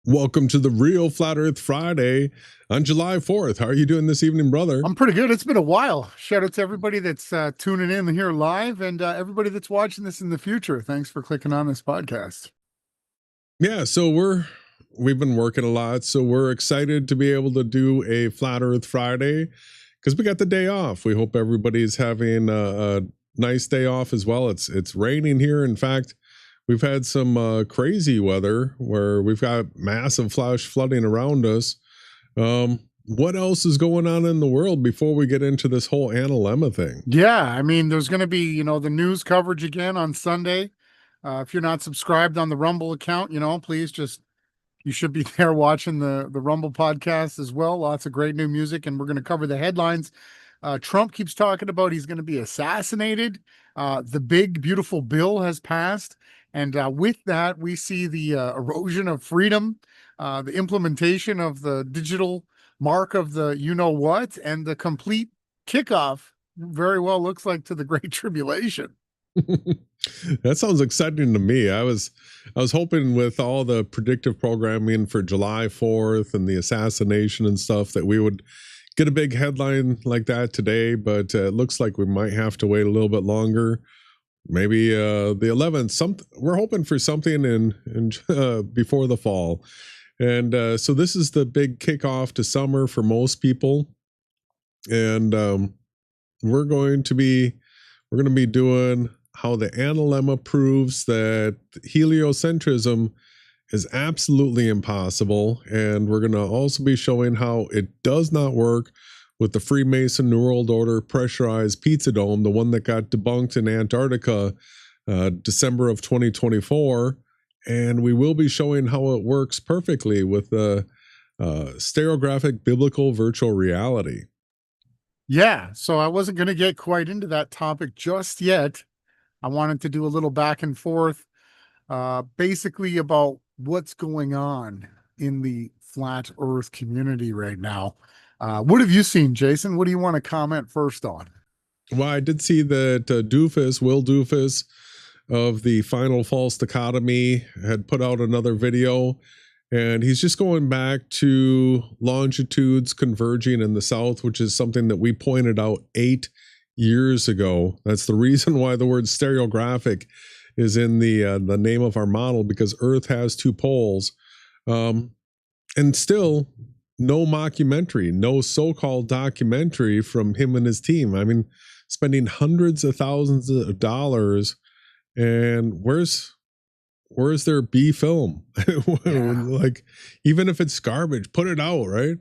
Welcome to the Real Flat Earth Friday on July 4th. How are you doing this evening, brother? I'm pretty good. It's been a while. Shout out to everybody that's tuning in here live and everybody that's watching this in the future. Thanks for clicking on this podcast. Yeah, so we've been working a lot, so we're excited to be able to do a Flat Earth Friday because we got the day off. We hope everybody's having a nice day off as well. It's raining here. In fact, we've had some crazy weather where we've got massive flash flooding around us. What else is going on in the world before we get into this whole Analemma thing? Yeah, I mean, there's going to be, the news coverage again on Sunday. If you're not subscribed on the Rumble account, please you should be there watching the Rumble podcast as well. Lots of great new music, and we're going to cover the headlines. Trump keeps talking about he's going to be assassinated. The big, beautiful bill has passed. And with that, we see the erosion of freedom, the implementation of the digital mark of the you-know-what, and the complete kickoff, very well looks like, to the Great Tribulation. That sounds exciting to me. I was hoping with all the predictive programming for July 4th and the assassination and stuff that we would get a big headline like that today, but it looks like we might have to wait a little bit longer. Maybe the 11th. We're hoping for something in before the fall. And so this is the big kickoff to summer for most people. And we're going to be doing how the Analemma proves that heliocentrism is absolutely impossible. And we're going to also be showing how it does not work with the Freemason New World Order pressurized PIZZADOME, the one that got debunked in Antarctica December of 2024. And we will be showing how it works perfectly with the stereographic biblical virtual reality. Yeah, so I wasn't going to get quite into that topic just yet. I wanted to do a little back and forth, basically about what's going on in the flat Earth community right now. What have you seen, Jason? What do you want to comment first on? Well, I did see that Will Doofus of the Final False Dichotomy had put out another video, and he's just going back to longitudes converging in the south, which is something that we pointed out 8 years ago. That's the reason why the word stereographic is in the name of our model, because Earth has two poles. And still no mockumentary, no so-called documentary from him and his team. I mean, spending hundreds of thousands of dollars, and where's their B film? Yeah. Like, even if it's garbage, put it out, right?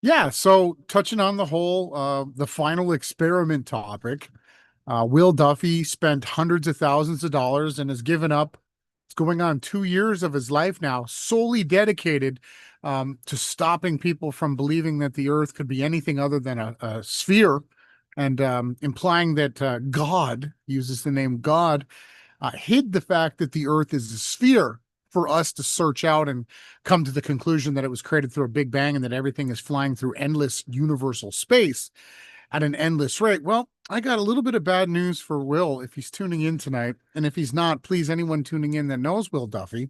Yeah, so touching on the final experiment topic, Will Duffy spent hundreds of thousands of dollars and has given up. It's going on 2 years of his life now, solely dedicated to stopping people from believing that the Earth could be anything other than a sphere, and implying that God, uses the name God, hid the fact that the Earth is a sphere for us to search out and come to the conclusion that it was created through a big bang and that everything is flying through endless universal space at an endless rate. Well, I got a little bit of bad news for Will if he's tuning in tonight. And if he's not, please, anyone tuning in that knows Will Duffy,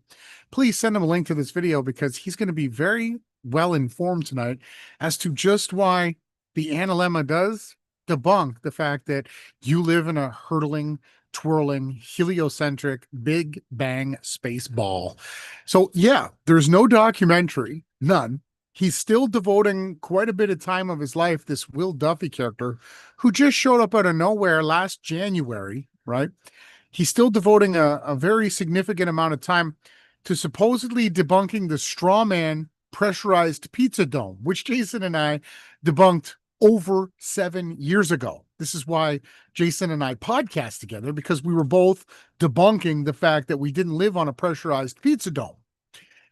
please send him a link to this video, because he's going to be very well informed tonight as to just why the Analemma does debunk the fact that you live in a hurtling, twirling, heliocentric big bang space ball. So yeah, there's no documentary, none. He's still devoting quite a bit of time of his life, this Will Duffy character, who just showed up out of nowhere last January, right? He's still devoting a very significant amount of time to supposedly debunking the straw man pressurized PIZZADOME, which Jason and I debunked over 7 years ago. This is why Jason and I podcast together, because we were both debunking the fact that we didn't live on a pressurized PIZZADOME.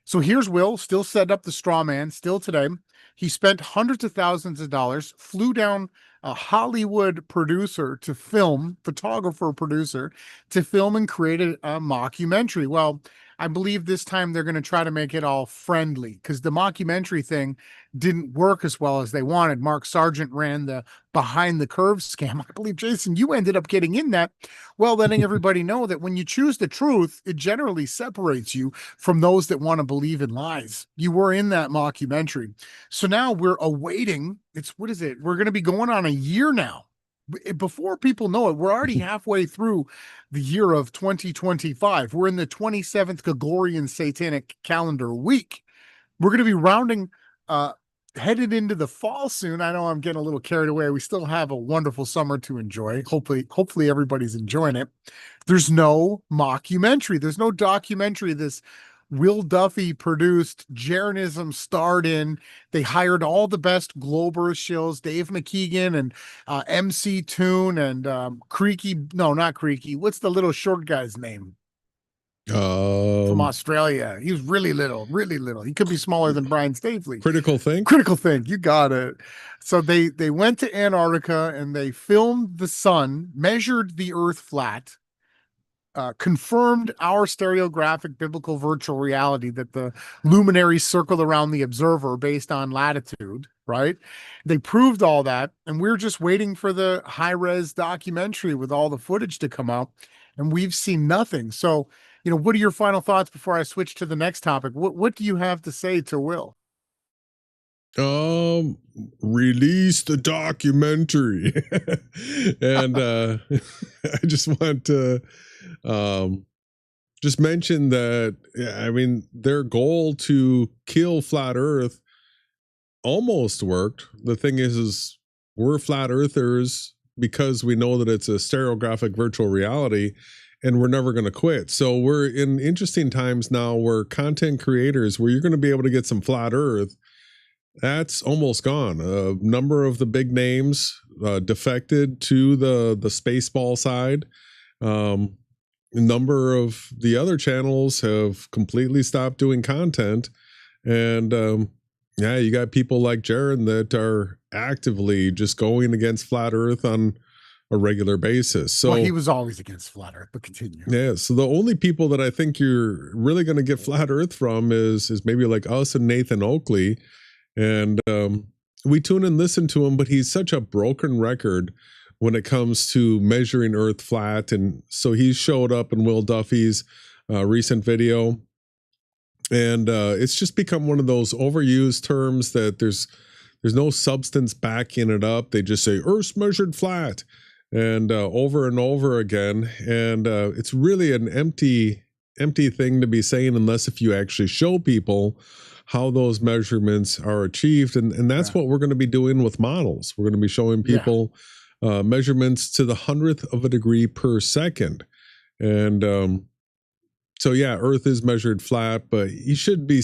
So here's Will, still set up the straw man, still today. He spent hundreds of thousands of dollars, flew down a Hollywood producer to film, photographer producer to film and create a mockumentary. Well, I believe this time they're going to try to make it all friendly because the mockumentary thing didn't work as well as they wanted. Mark Sargent ran the behind the curve scam. I believe, Jason, you ended up getting in that. Well, letting everybody know that when you choose the truth, it generally separates you from those that want to believe in lies. You were in that mockumentary. So now we're awaiting. It's what is it? We're going to be going on a year now. Before people know it, we're already halfway through the year of 2025. We're in the 27th Gregorian Satanic calendar week. We're going to be rounding, headed into the fall soon. I know I'm getting a little carried away. We still have a wonderful summer to enjoy. Hopefully everybody's enjoying it. There's no mockumentary. There's no documentary. This Will Duffy produced, Jeranism starred in. They hired all the best Glober shills, Dave McKeegan and MC Toon and Creaky. No, not Creaky. What's the little short guy's name? From Australia. He was really little, really little. He could be smaller than Brian Staveley. Critical Think. Critical Think. You got it. So they went to Antarctica and they filmed the sun, measured the Earth flat, confirmed our stereographic biblical virtual reality that the luminaries circle around the observer based on latitude, right? They proved all that, and we're just waiting for the high-res documentary with all the footage to come out, and we've seen nothing. So, what are your final thoughts before I switch to the next topic? What do you have to say to Will? Release the documentary. And I just want to just mention that, I mean, their goal to kill flat Earth almost worked. The thing is we're flat earthers because we know that it's a stereographic virtual reality, and we're never going to quit. So we're in interesting times now where content creators, where you're going to be able to get some flat Earth, that's almost gone. A number of the big names defected to the SPACEBALL side. A number of the other channels have completely stopped doing content. And yeah, you got people like Jaron that are actively just going against flat Earth on a regular basis. So well, he was always against flat Earth, but continue. Yeah, so the only people that I think you're really going to get flat Earth from is maybe like us and Nathan Oakley. And we tune and listen to him, but he's such a broken record when it comes to measuring Earth flat. And so he showed up in Will Duffy's recent video. And it's just become one of those overused terms that there's no substance backing it up. They just say Earth's measured flat, and over again. And it's really an empty thing to be saying unless if you actually show people how those measurements are achieved. And that's what we're going to be doing with models. We're going to be showing people measurements to the 100th of a degree per second. And so yeah, Earth is measured flat, but you should be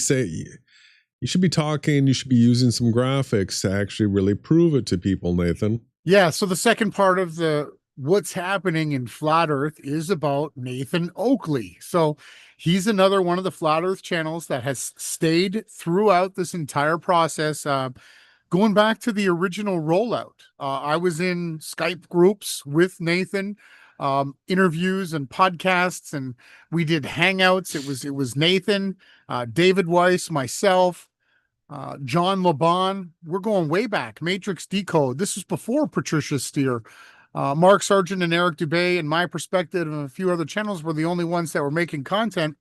talking, you should be using some graphics to actually really prove it to people, Nathan. Yeah, so the second part of the what's happening in flat Earth is about Nathan Oakley. So he's another one of the flat Earth channels that has stayed throughout this entire process, going back to the original rollout. I was in Skype groups with Nathan, interviews and podcasts, and we did hangouts. It was Nathan, David Weiss, myself, John Laban. We're going way back. Matrix Decode. This was before Patricia Steer. Mark Sargent and Eric Dubay, and my perspective, and a few other channels were the only ones that were making content.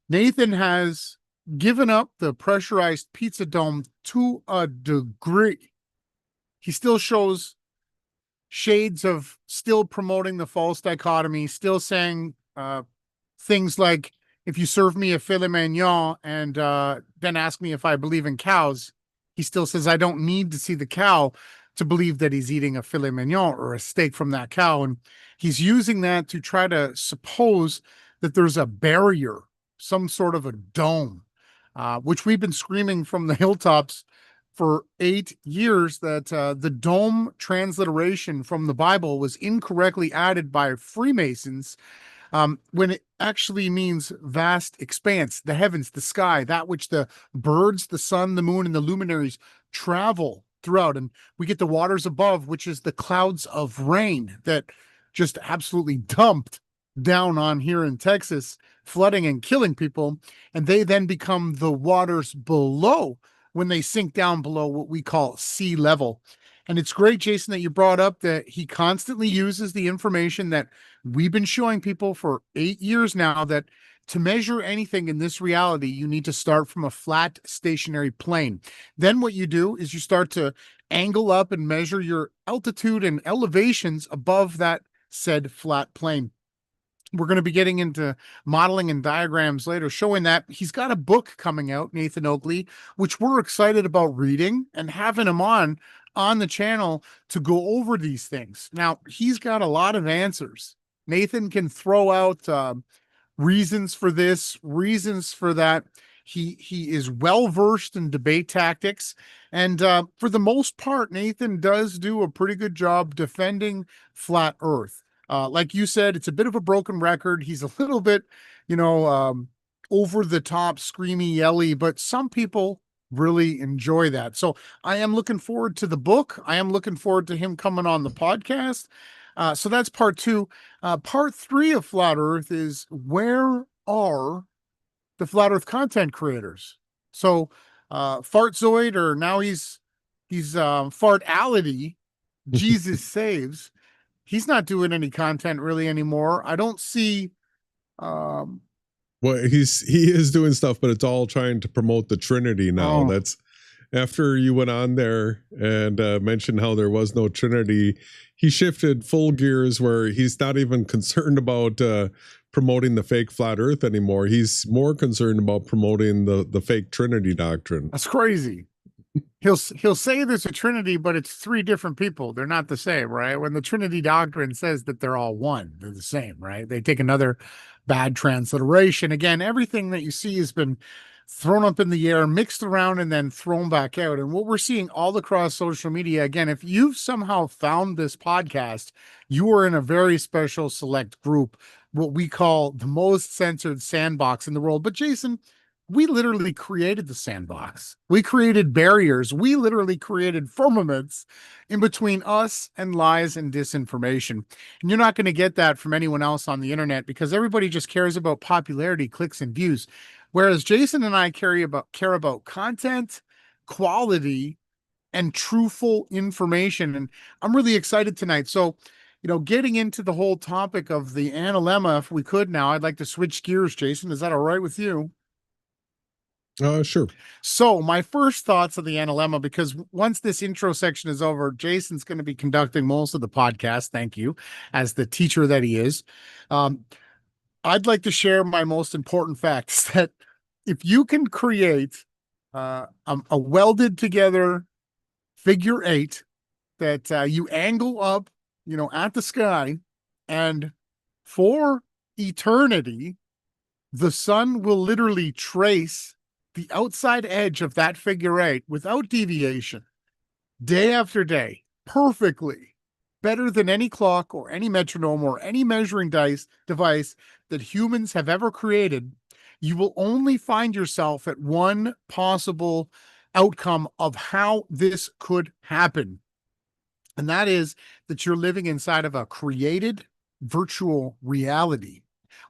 Nathan has given up the pressurized PIZZADOME to a degree. He still shows shades of still promoting the false dichotomy, still saying things like, if you serve me a filet mignon and then ask me if I believe in cows, he still says, I don't need to see the cow to believe that he's eating a filet mignon or a steak from that cow. And he's using that to try to suppose that there's a barrier, some sort of a dome, which we've been screaming from the hilltops for 8 years, that the dome transliteration from the Bible was incorrectly added by Freemasons, when it actually means vast expanse, the heavens, the sky, that which the birds, the sun, the moon, and the luminaries travel throughout. And we get the waters above, which is the clouds of rain that just absolutely dumped down on here in Texas, flooding and killing people. And they then become the waters below when they sink down below what we call sea level. And it's great, Jason, that you brought up that he constantly uses the information that we've been showing people for 8 years now, that to measure anything in this reality, you need to start from a flat stationary plane. Then what you do is you start to angle up and measure your altitude and elevations above that said flat plane. We're going to be getting into modeling and diagrams later, showing that. He's got a book coming out, Nathan Oakley, which we're excited about reading and having him on the channel to go over these things. Now, he's got a lot of answers. Nathan can throw out reasons for this, reasons for that. He is well versed in debate tactics, and for the most part, Nathan does do a pretty good job defending flat Earth. Like you said, it's a bit of a broken record. He's a little bit, over the top, screamy, yelly, but some people really enjoy that. So I am looking forward to the book. I am looking forward to him coming on the podcast. So that's part 2. Part 3 of Flat Earth is, where are the Flat Earth content creators? So Fartzoid, or now he's Fartality, Jesus saves. He's not doing any content really anymore. I don't see. Well, he is doing stuff, but it's all trying to promote the Trinity now. That's after you went on there and mentioned how there was no Trinity. He shifted full gears where he's not even concerned about promoting the fake flat Earth anymore. He's more concerned about promoting the fake Trinity doctrine. That's crazy. He'll say there's a Trinity, but it's 3 different people. They're not the same, right? When the Trinity doctrine says that they're all one, they're the same, right? They take another bad transliteration. Again, everything that you see has been thrown up in the air, mixed around, and then thrown back out. And what we're seeing all across social media, again, if you've somehow found this podcast, you are in a very special select group, what we call the most censored sandbox in the world. But Jason, we literally created the sandbox. We created barriers. We literally created firmaments in between us and lies and disinformation. And you're not going to get that from anyone else on the internet, because everybody just cares about popularity, clicks, and views. Whereas Jason and I care about content, quality, and truthful information. And I'm really excited tonight. So, getting into the whole topic of the Analemma, if we could now, I'd like to switch gears, Jason. Is that all right with you? Sure. So my first thoughts of the Analemma, because once this intro section is over, Jason's going to be conducting most of the podcast. Thank you, as the teacher that he is. I'd like to share my most important facts, that if you can create a welded together figure 8 that you angle up, at the sky, and for eternity, the sun will literally trace the outside edge of that figure 8 without deviation, day after day, perfectly, better than any clock or any metronome or any measuring device that humans have ever created. You will only find yourself at one possible outcome of how this could happen. And that is that you're living inside of a created virtual reality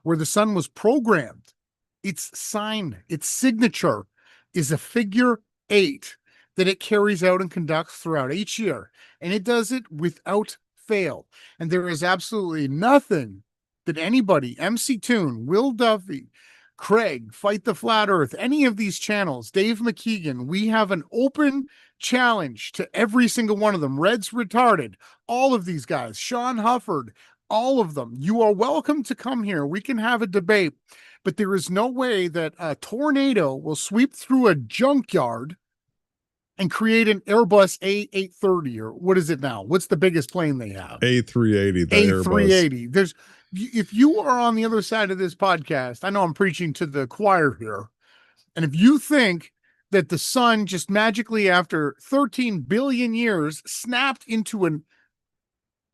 where the sun was programmed. Its sign, its signature is a figure 8 that it carries out and conducts throughout each year. And it does it without fail. And there is absolutely nothing that anybody, MC Toon, Will Duffy, Craig, Fight the Flat Earth, any of these channels, Dave McKeegan, we have an open challenge to every single one of them. Red's Retarded, all of these guys, Sean Hufford, all of them. You are welcome to come here. We can have a debate. But there is no way that a tornado will sweep through a junkyard and create an Airbus A330, or what is it now? What's the biggest plane they have? A380. The A380. Airbus. If you are on the other side of this podcast, I know I'm preaching to the choir here, and if you think that the sun just magically, after 13 billion years, snapped into an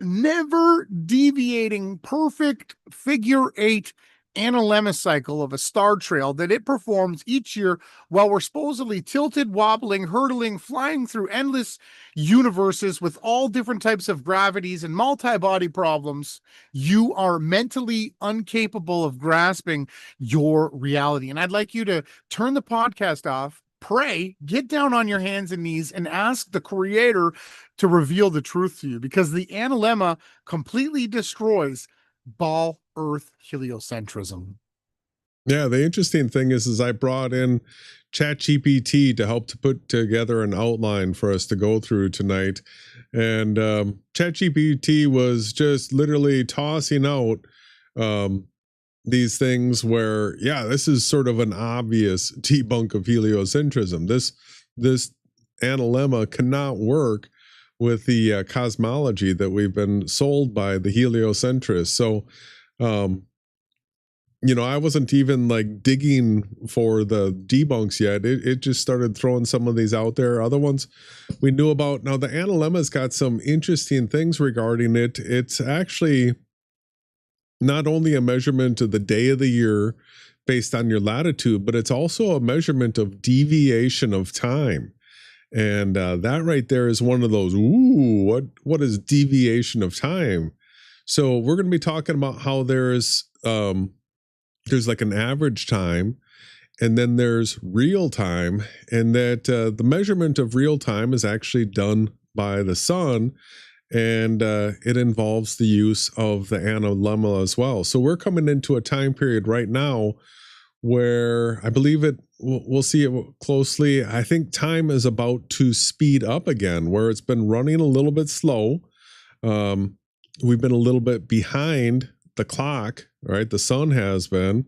never deviating perfect figure 8 Analemma cycle of a star trail that it performs each year while we're supposedly tilted, wobbling, hurtling, flying through endless universes with all different types of gravities and multi-body problems. You are mentally incapable of grasping your reality. And I'd like you to turn the podcast off, pray, get down on your hands and knees, and ask the creator to reveal the truth to you, because the analemma completely destroys ball earth heliocentrism. Yeah, the interesting thing is I brought in ChatGPT to help to put together an outline for us to go through tonight. And ChatGPT was just literally tossing out these things where, yeah, this is sort of an obvious debunk of heliocentrism. This analemma cannot work with the cosmology that we've been sold by the heliocentrists. So, I wasn't even like digging for the debunks yet. It just started throwing some of these out there. Other ones we knew about. Now, the Analemma's got some interesting things regarding it. It's actually not only a measurement of the day of the year based on your latitude, but it's also a measurement of deviation of time. And that right there is one of those, ooh, what is deviation of time? So we're going to be talking about how there's like an average time, and then there's real time, and that the measurement of real time is actually done by the sun, and it involves the use of the analemma as well. So we're coming into a time period right now where I believe we'll see it closely. I think time is about to speed up again, where it's been running a little bit slow. We've been a little bit behind the clock, right? The sun has been,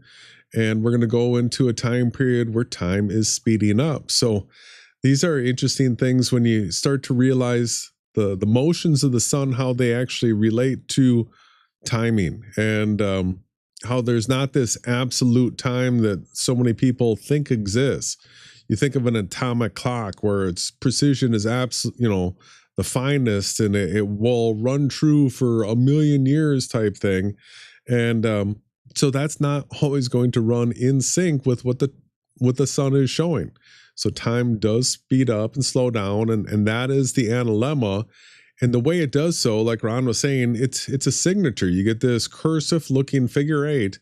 and we're going to go into a time period where time is speeding up. So these are interesting things when you start to realize the motions of the sun, how they actually relate to timing, and how there's not this absolute time that so many people think exists. You think of an atomic clock where its precision is absolute, the finest, and it will run true for a million years type thing. And so that's not always going to run in sync with what the sun is showing. So time does speed up and slow down, and that is the analemma. And the way it does so, like Ron was saying, it's a signature. You get this cursive looking figure 8,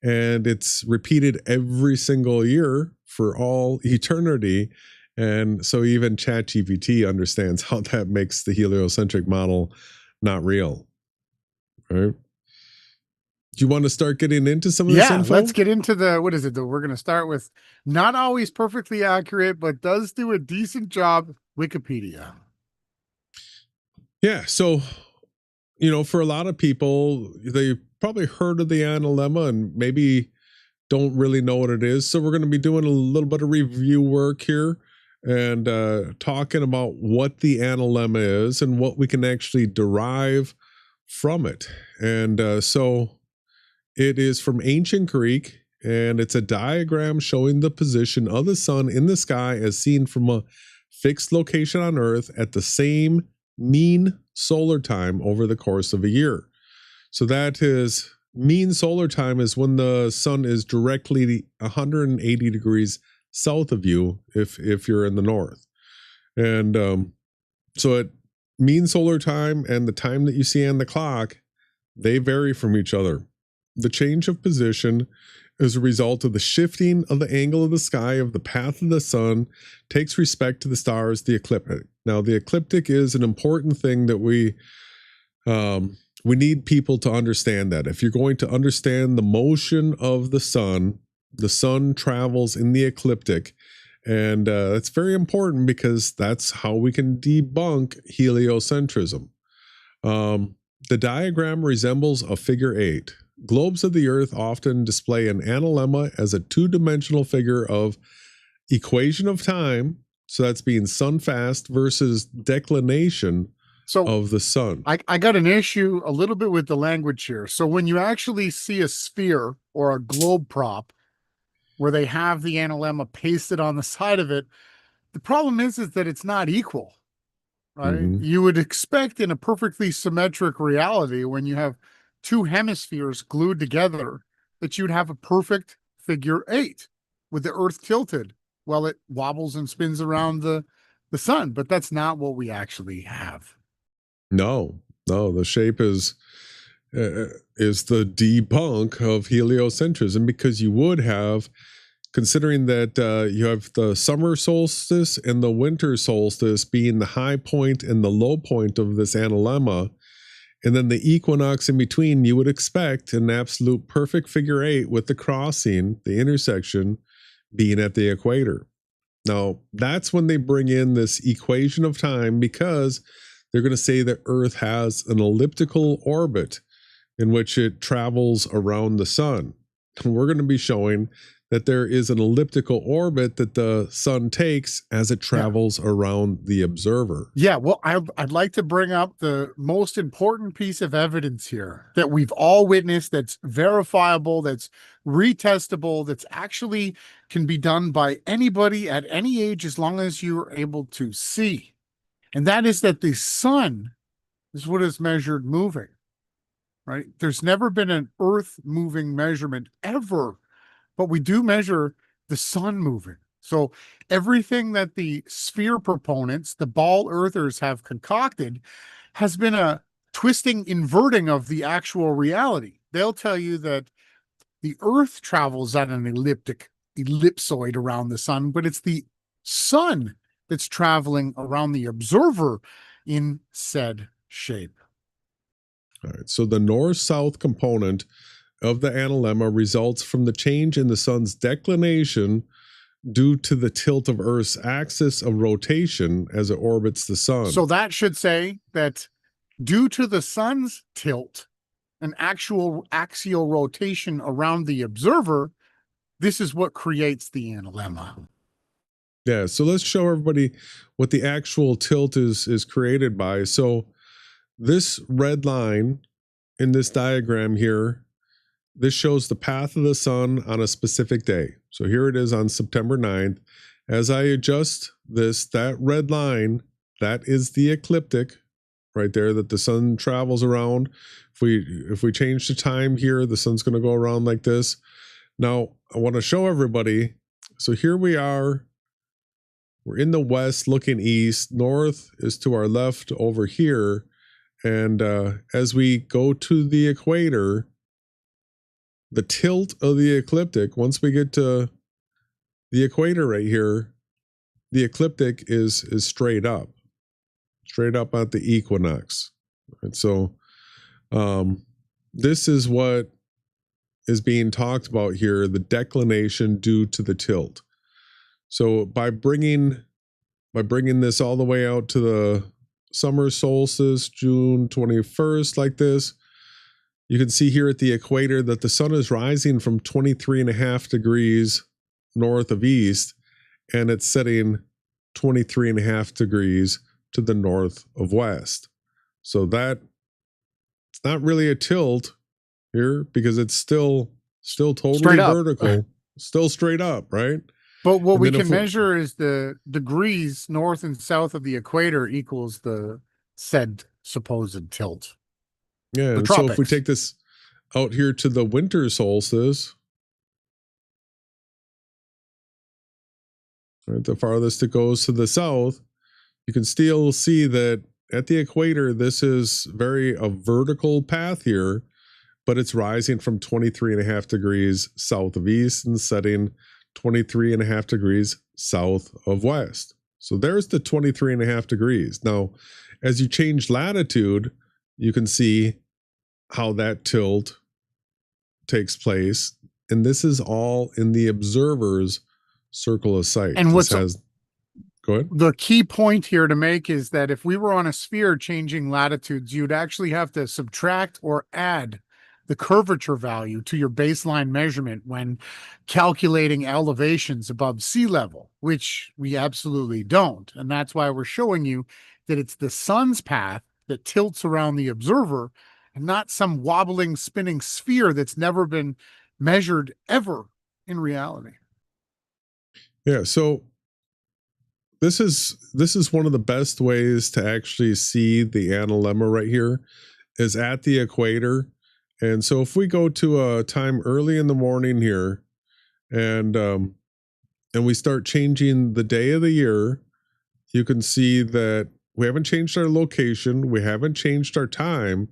and it's repeated every single year for all eternity. And so even ChatGPT understands how that makes the heliocentric model not real. Right? Do you want to start getting into some of this info? Let's get into what is it? We're going to start with not always perfectly accurate, but does do a decent job, Wikipedia. Yeah. So, for a lot of people, they probably heard of the analemma and maybe don't really know what it is. So we're going to be doing a little bit of review work here and talking about what the analemma is and what we can actually derive from it. And so it is from ancient Greek, and it's a diagram showing the position of the sun in the sky as seen from a fixed location on Earth at the same mean solar time over the course of a year. So that is mean solar time is when the sun is directly 180 degrees south of you if you're in the north. And so at mean solar time and the time that you see on the clock, they vary from each other. The change of position is a result of the shifting of the angle of the sky of the path of the sun, takes respect to the stars, the ecliptic. Now, the ecliptic is an important thing that we need people to understand. That if you're going to understand the motion of the sun travels in the ecliptic, and that's very important because that's how we can debunk heliocentrism. The diagram resembles a figure 8. Globes of the Earth often display an analemma as a two-dimensional figure of equation of time. So that's being sun fast versus declination of the sun. I got an issue a little bit with the language here. So when you actually see a sphere or a globe prop where they have the analemma pasted on the side of it, the problem is that it's not equal. Right? Mm-hmm. You would expect in a perfectly symmetric reality, when you have two hemispheres glued together, that you'd have a perfect figure 8 with the Earth tilted while it wobbles and spins around the sun. But that's not what we actually have. No, no, the shape is the debunk of heliocentrism, because you would have, considering that you have the summer solstice and the winter solstice being the high point and the low point of this analemma, and then the equinox in between, you would expect an absolute perfect figure 8 with the crossing, the intersection, being at the equator. Now, that's when they bring in this equation of time, because they're going to say that Earth has an elliptical orbit in which it travels around the sun. We're going to be showing that there is an elliptical orbit that the sun takes as it travels around the observer. Yeah, well, I'd like to bring up the most important piece of evidence here that we've all witnessed, that's verifiable, that's retestable, that's actually can be done by anybody at any age as long as you're able to see. And that is that the sun is what is measured moving, right? There's never been an Earth moving measurement ever, but we do measure the sun moving. So everything that the sphere proponents, the ball earthers, have concocted has been a twisting, inverting of the actual reality. They'll tell you that the Earth travels at an ellipsoid around the sun, but it's the sun that's traveling around the observer in said shape. All right, so the north-south component of the analemma results from the change in the sun's declination due to the tilt of Earth's axis of rotation as it orbits the sun. So that should say that due to the sun's tilt, an actual axial rotation around the observer, this is what creates the analemma. Yeah, so let's show everybody what the actual tilt is created by. So this red line in this diagram here, this shows the path of the sun on a specific day. So here it is on September 9th. As I adjust this, that red line, that is the ecliptic right there that the sun travels around. If we change the time here, the sun's going to go around like this. Now, I want to show everybody. So here we are. We're in the west looking east. North is to our left over here. And as we go to the equator, the tilt of the ecliptic, once we get to the equator right here, the ecliptic is straight up at the equinox. And so this is what is being talked about here, the declination due to the tilt. So by bringing this all the way out to the summer solstice, June 21st, like this, you can see here at the equator that the sun is rising from 23.5 degrees north of east, and it's setting 23.5 degrees to the north of west. So that it's not really a tilt here, because it's still totally vertical, still straight up, right? But what we can measure is the degrees north and south of the equator equals the said supposed tilt. Yeah, and so if we take this out here to the winter solstice, right, the farthest it goes to the south, you can still see that at the equator, this is a vertical path here, but it's rising from 23.5 degrees south of east and setting 23.5 degrees south of west. So there's the 23.5 degrees. Now, as you change latitude, you can see how that tilt takes place. And this is all in the observer's circle of sight. And go ahead. The key point here to make is that if we were on a sphere changing latitudes, you'd actually have to subtract or add the curvature value to your baseline measurement when calculating elevations above sea level, which we absolutely don't. And that's why we're showing you that it's the sun's path that tilts around the observer and not some wobbling, spinning sphere that's never been measured ever in reality. Yeah, so this is one of the best ways to actually see the analemma right here, is at the equator. And so if we go to a time early in the morning here, and we start changing the day of the year, you can see that we haven't changed our location, we haven't changed our time,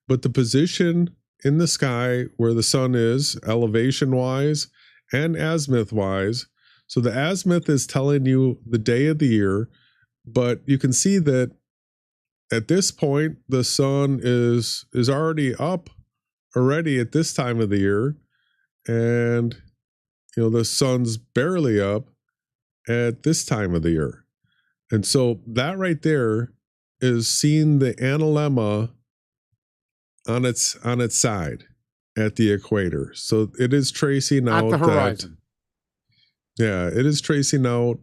but the position in the sky where the sun is, elevation wise and azimuth wise. So the azimuth is telling you the day of the year, but you can see that at this point the sun is already up already at this time of the year, and the sun's barely up at this time of the year. And so that right there is seeing the analemma on its side at the equator. So it is tracing out at the horizon. Yeah, it is tracing out.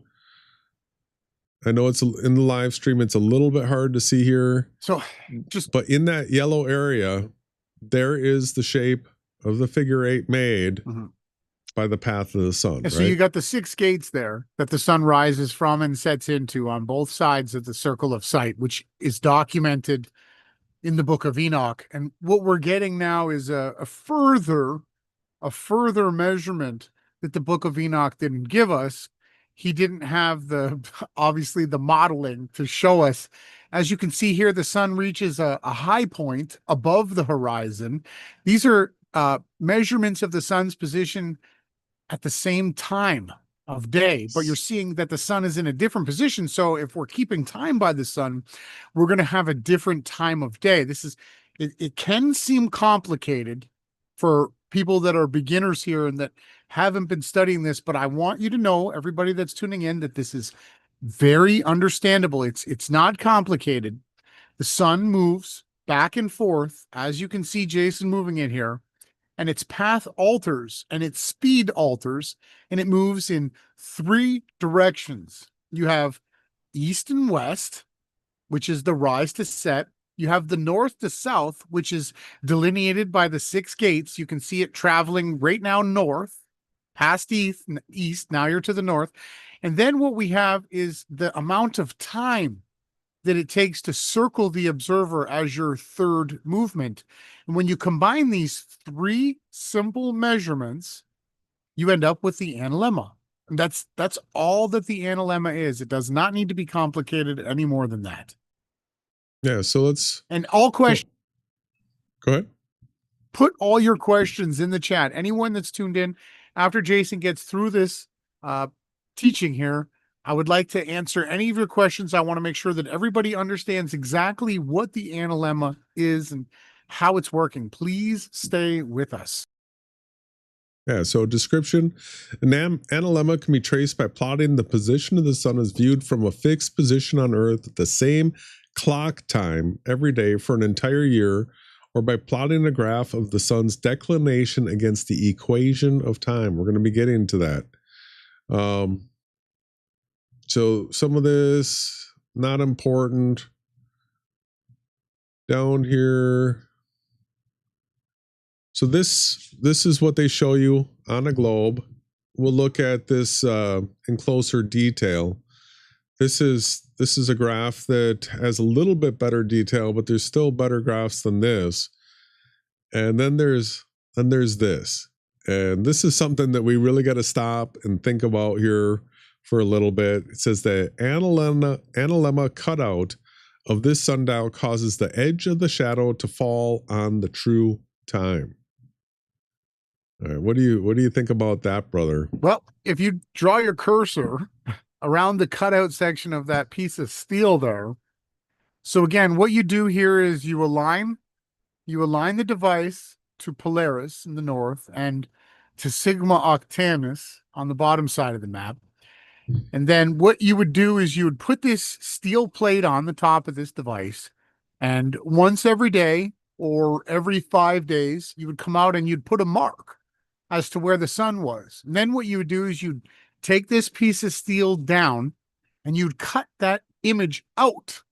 I know it's in the live stream, it's a little bit hard to see here. So but in that yellow area, there is the shape of the figure 8 made by the path of the sun. Yeah, so you got the 6 gates there that the sun rises from and sets into on both sides of the circle of sight, which is documented in the book of Enoch. And what we're getting now is a further measurement that the book of Enoch didn't give us. He didn't have obviously the modeling to show us. As you can see here, the sun reaches a high point above the horizon. These are measurements of the sun's position at the same time of day, but you're seeing that the sun is in a different position. So if we're keeping time by the sun, we're going to have a different time of day. It can seem complicated for people that are beginners here and that haven't been studying this, but I want you to know, everybody that's tuning in, that this is very understandable. It's not complicated. The sun moves back and forth, as you can see Jason moving it here, and its path alters and its speed alters, and it moves in 3 directions. You have east and west, which is the rise to set. You have the north to south, which is delineated by the 6 gates. You can see it traveling right now north, past east. Now you're to the north. And then what we have is the amount of time that it takes to circle the observer as your 3rd movement. And when you combine these 3 simple measurements, you end up with the analemma. And that's all that the analemma is. It does not need to be complicated any more than that. Yeah, so let's... And all questions... Go ahead. Put all your questions in the chat. Anyone that's tuned in, after Jason gets through this teaching here, I would like to answer any of your questions. I want to make sure that everybody understands exactly what the analemma is and how it's working. Please stay with us. Yeah, so description. An analemma can be traced by plotting the position of the sun as viewed from a fixed position on Earth at the same clock time every day for an entire year, or by plotting a graph of the sun's declination against the equation of time. We're going to be getting to that. So some of this, not important. Down here. So this is what they show you on a globe. We'll look at this in closer detail. This is a graph that has a little bit better detail, but there's still better graphs than this. And then there's this. And this is something that we really got to stop and think about here for a little bit. It says the analemma cutout of this sundial causes the edge of the shadow to fall on the true time. All right, what do you think about that, brother? Well, if you draw your cursor around the cutout section of that piece of steel there. So again, what you do here is you align the device to Polaris in the north and to Sigma Octantis on the bottom side of the map. And then what you would do is you would put this steel plate on the top of this device, and once every day or every 5 days, you would come out and you'd put a mark as to where the sun was. And then what you would do is you'd take this piece of steel down and you'd cut that image out.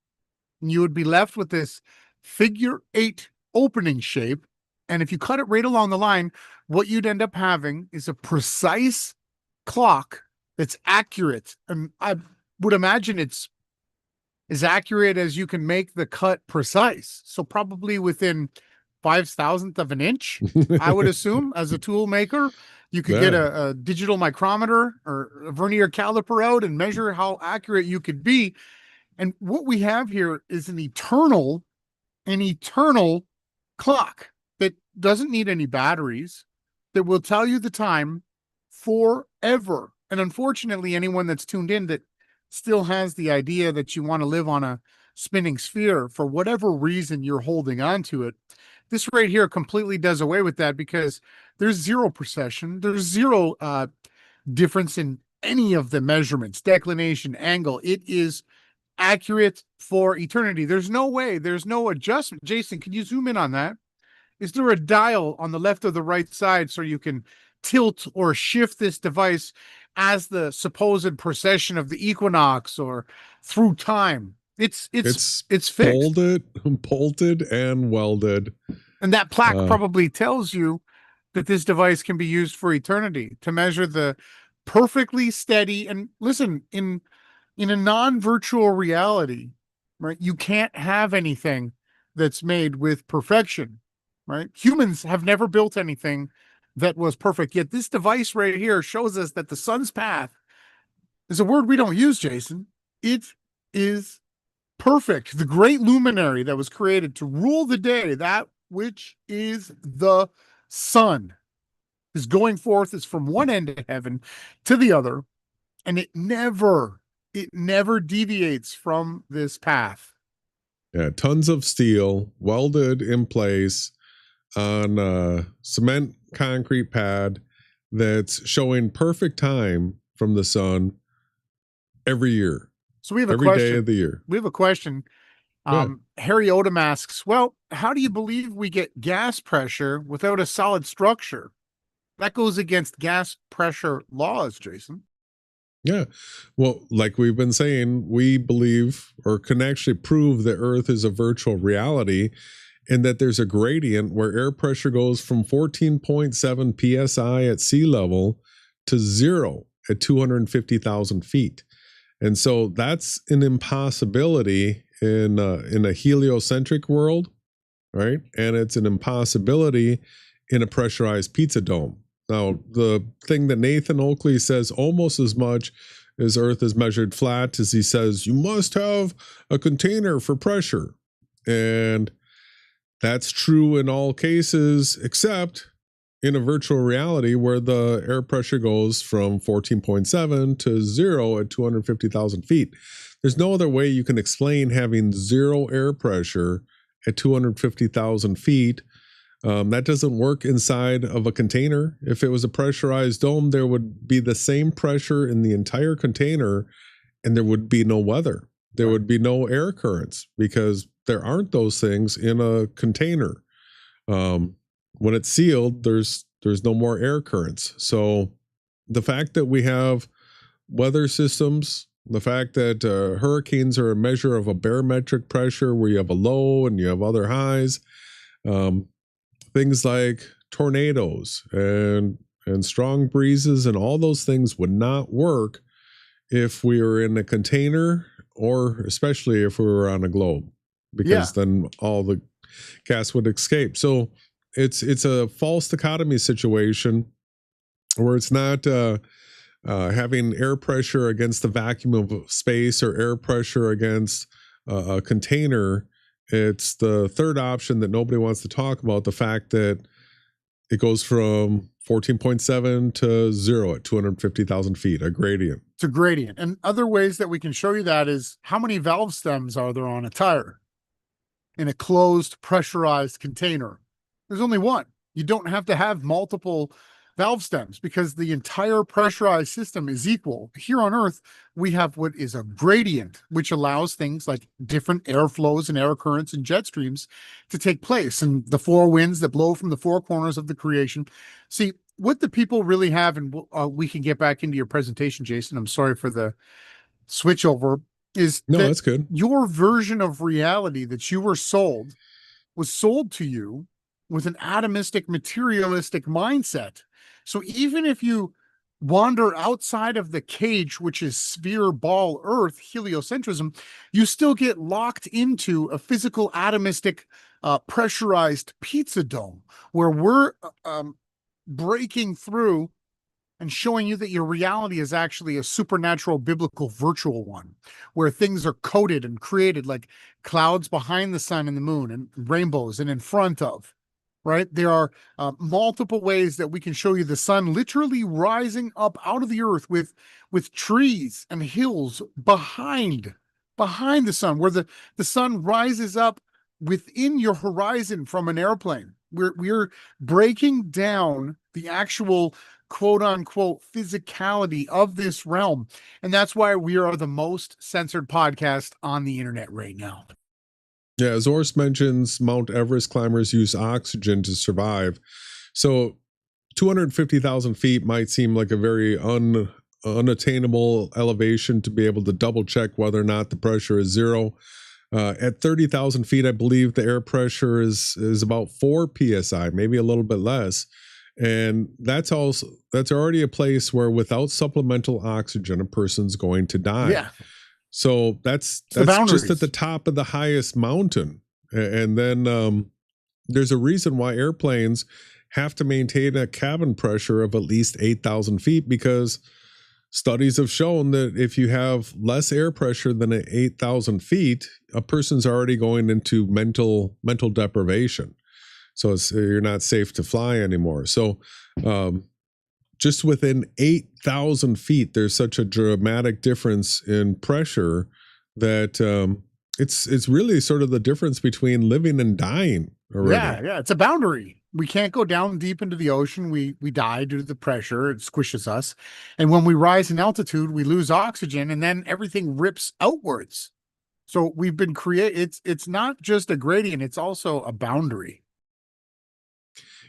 And you would be left with this figure 8 opening shape. And if you cut it right along the line, what you'd end up having is a precise clock that's accurate. And I would imagine it's as accurate as you can make the cut precise. So probably within 5,000th of an inch, I would assume, as a tool maker. You could get Yeah. a digital micrometer or a vernier caliper out and measure how accurate you could be. And what we have here is an eternal clock that doesn't need any batteries, that will tell you the time forever. And unfortunately, anyone that's tuned in that still has the idea that you want to live on a spinning sphere, for whatever reason you're holding on to it, this right here completely does away with that, because there's zero precession, there's zero difference in any of the measurements, declination, angle. It is accurate for eternity. There's no way, there's no adjustment. Jason, can you zoom in on that? Is there a dial on the left or the right side so you can tilt or shift this device as the supposed precession of the equinox or through time? It's fixed. Bolted and welded. And that plaque probably tells you that this device can be used for eternity to measure the perfectly steady. And listen, in a non-virtual reality, right, you can't have anything that's made with perfection, right? Humans have never built anything that was perfect, yet this device right here shows us that the sun's path is a word we don't use, Jason. It is perfect. The great luminary that was created to rule the day, that which is the sun, is going forth, is from one end of heaven to the other, and it never deviates from this path. Yeah, tons of steel welded in place on a cement concrete pad that's showing perfect time from the sun every year. So we have a every question. Day of the year. We have a question. Harry Odom asks, well, how do you believe we get gas pressure without a solid structure? That goes against gas pressure laws, Jason. Yeah. Well, like we've been saying, we believe or can actually prove that Earth is a virtual reality, and that there's a gradient where air pressure goes from 14.7 psi at sea level to 0 at 250,000 feet. And so that's an impossibility in a heliocentric world, right? And it's an impossibility in a pressurized pizza dome. Now, the thing that Nathan Oakley says almost as much as Earth is measured flat is he says, you must have a container for pressure. And that's true in all cases, except in a virtual reality where the air pressure goes from 14.7 to 0 at 250,000 feet. There's no other way you can explain having 0 air pressure at 250,000 feet. That doesn't work inside of a container. If it was a pressurized dome, there would be the same pressure in the entire container, and there would be no weather. There would be no air currents, because there aren't those things in a container. When it's sealed, there's no more air currents. So the fact that we have weather systems, the fact that hurricanes are a measure of a barometric pressure where you have a low and you have other highs, things like tornadoes and strong breezes and all those things would not work if we were in a container, or especially if we were on a globe, because then all the gas would escape. So it's a false dichotomy situation where it's not having air pressure against the vacuum of space or air pressure against a container. It's the third option that nobody wants to talk about, the fact that it goes from 14.7 to 0 at 250,000 feet, a gradient. It's a gradient. And other ways that we can show you that is, how many valve stems are there on a tire in a closed pressurized container? There's only one. You don't have to have multiple valve stems, because the entire pressurized system is equal. Here on Earth, we have what is a gradient, which allows things like different airflows and air currents and jet streams to take place, and the four winds that blow from the four corners of the creation. See, what the people really have, and we can get back into your presentation, Jason, I'm sorry for the switch over, is that's good. Your version of reality that you were sold was sold to you with an atomistic, materialistic mindset. So even if you wander outside of the cage, which is sphere, ball, Earth, heliocentrism, you still get locked into a physical, atomistic pressurized pizza dome, where we're breaking through and showing you that your reality is actually a supernatural biblical virtual one, where things are coded and created like clouds behind the sun and the moon and rainbows and in front of, right? There are multiple ways that we can show you the sun literally rising up out of the earth with trees and hills behind the sun, where the sun rises up within your horizon from an airplane. We're breaking down the actual quote unquote physicality of this realm. And that's why we are the most censored podcast on the internet right now. Yeah, as Ors mentions, Mount Everest climbers use oxygen to survive. So 250,000 feet might seem like a very unattainable elevation to be able to double check whether or not the pressure is zero. At 30,000 feet, I believe the air pressure is about 4 psi, maybe a little bit less. And that's already a place where without supplemental oxygen, a person's going to die. Yeah. So that's just at the top of the highest mountain. And then there's a reason why airplanes have to maintain a cabin pressure of at least 8,000 feet, because studies have shown that if you have less air pressure than 8,000 feet, a person's already going into mental deprivation. So you're not safe to fly anymore. So just within 8,000 feet, there's such a dramatic difference in pressure that it's really sort of the difference between living and dying already. Yeah, it's a boundary. We can't go down deep into the ocean. We die due to the pressure. It squishes us. And when we rise in altitude, we lose oxygen, and then everything rips outwards. So we've been it's not just a gradient, it's also a boundary.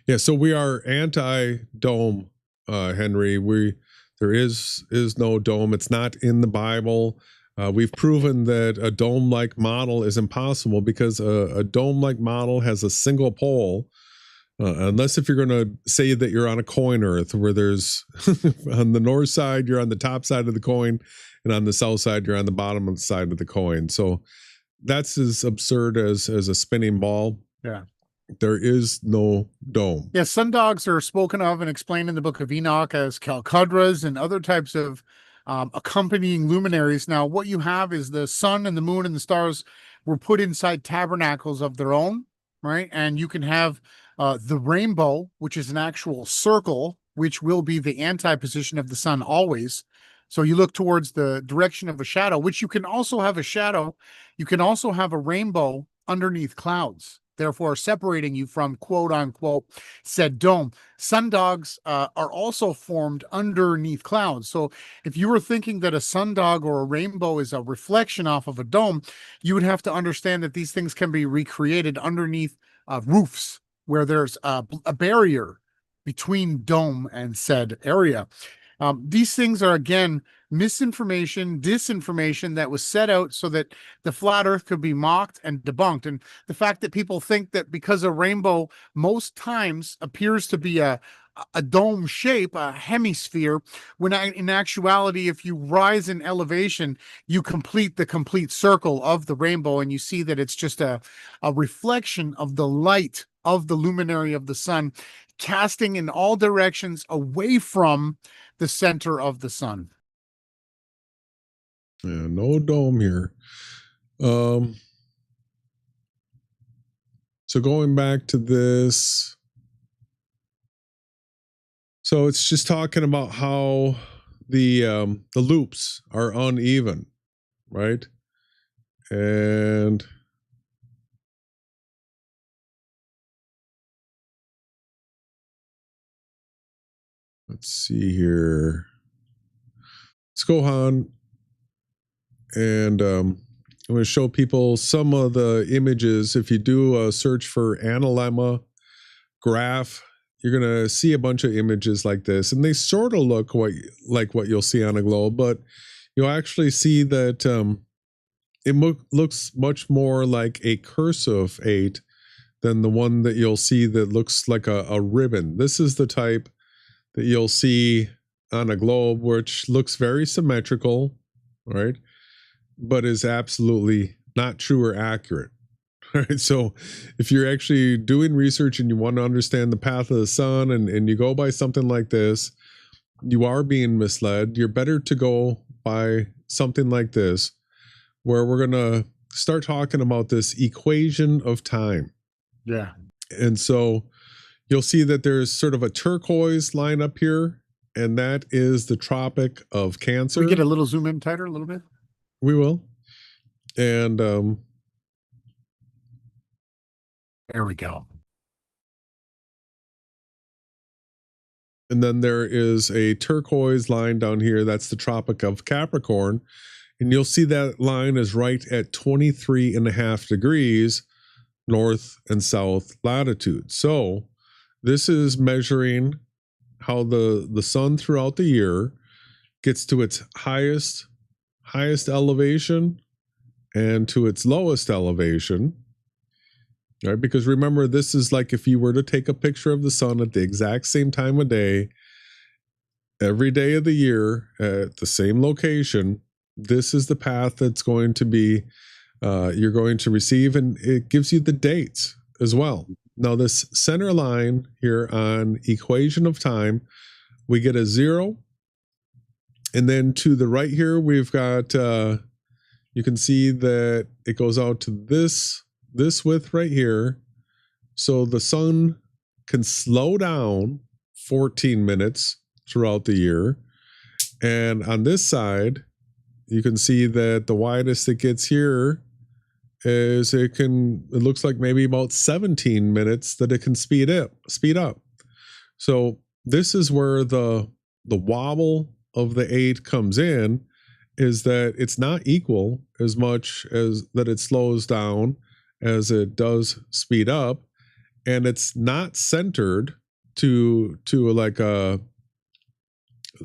Yeah, so we are anti-dome, Henry. There is no dome. It's not in the Bible. We've proven that a dome-like model is impossible because a dome-like model has a single pole, unless if you're going to say that you're on a coin Earth, where there's on the north side you're on the top side of the coin, and on the south side you're on the bottom side of the coin. So that's as absurd as a spinning ball. Yeah. There is no dome. Yeah, sundogs are spoken of and explained in the Book of Enoch as calcudras and other types of accompanying luminaries. Now, what you have is the sun and the moon and the stars were put inside tabernacles of their own, right? And you can have the rainbow, which is an actual circle, which will be the anti-position of the sun always. So you look towards the direction of a shadow, which you can also have a shadow. You can also have a rainbow underneath clouds, therefore separating you from quote unquote said dome. Sundogs are also formed underneath clouds. So if you were thinking that a sundog or a rainbow is a reflection off of a dome, you would have to understand that these things can be recreated underneath roofs where there's a barrier between dome and said area. These things are, again, misinformation, disinformation that was set out so that the flat earth could be mocked and debunked. And the fact that people think that because a rainbow most times appears to be a dome shape, a hemisphere, when in actuality, if you rise in elevation, you complete the complete circle of the rainbow, and you see that it's just a reflection of the light of the luminary of the sun, casting in all directions away from the center of the sun. Yeah, no dome here. So going back to this, so it's just talking about how the loops are uneven, right? And let's see here. Let's go on, and I'm going to show people some of the images. If you do a search for Analemma graph, you're going to see a bunch of images like this, and they sort of look like what you'll see on a globe, but you'll actually see that it looks much more like a cursive 8 than the one that you'll see that looks like a ribbon. This is the type that you'll see on a globe, which looks very symmetrical, right? But is absolutely not true or accurate. All right. So if you're actually doing research and you want to understand the path of the sun and you go by something like this, you are being misled. You're better to go by something like this, where we're going to start talking about this equation of time. Yeah. And so you'll see that there's sort of a turquoise line up here, and that is the Tropic of Cancer. Can we get a little zoom in tighter a little bit? We will. And there we go. And then there is a turquoise line down here. That's the Tropic of Capricorn. And you'll see that line is right at 23.5 degrees north and south latitude. So this is measuring how the sun throughout the year gets to its highest elevation and to its lowest elevation. Right? Because remember, this is like if you were to take a picture of the sun at the exact same time of day, every day of the year at the same location, this is the path that's going to be, you're going to receive, and it gives you the dates as well. Now, this center line here on equation of time, we get a 0. And then to the right here, we've got, you can see that it goes out to this width right here. So the sun can slow down 14 minutes throughout the year. And on this side, you can see that the widest it gets here is it looks like maybe about 17 minutes that it can speed up. So this is where the wobble of the 8 comes in, is that it's not equal as much as that it slows down as it does speed up, and it's not centered to like a,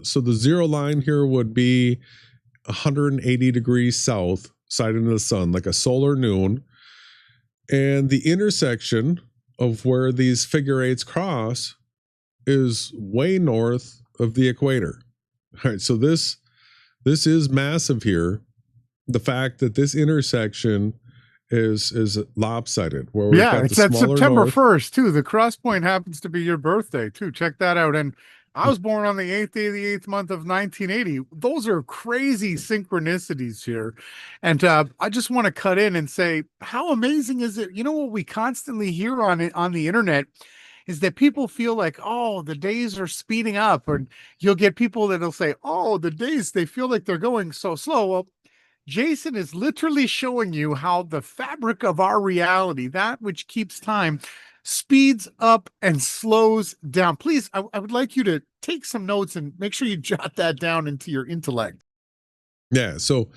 so the 0 line here would be 180 degrees south side into the sun, like a solar noon, and the intersection of where these figure 8s cross is way north of the equator. All right, so this is massive here. The fact that this intersection is lopsided, where we've got it's the at smaller September north. 1st too. The cross point happens to be your birthday too. Check that out. And I was born on the 8th day of the 8th month of 1980. Those are crazy synchronicities here. And I just want to cut in and say, how amazing is it? You know what we constantly hear on the internet is that people feel like, oh, the days are speeding up, or you'll get people that'll say, oh, the days, they feel like they're going so slow. Well, Jason is literally showing you how the fabric of our reality, that which keeps time, speeds up and slows down. Please, I would like you to take some notes and make sure you jot that down into your intellect. Yeah, so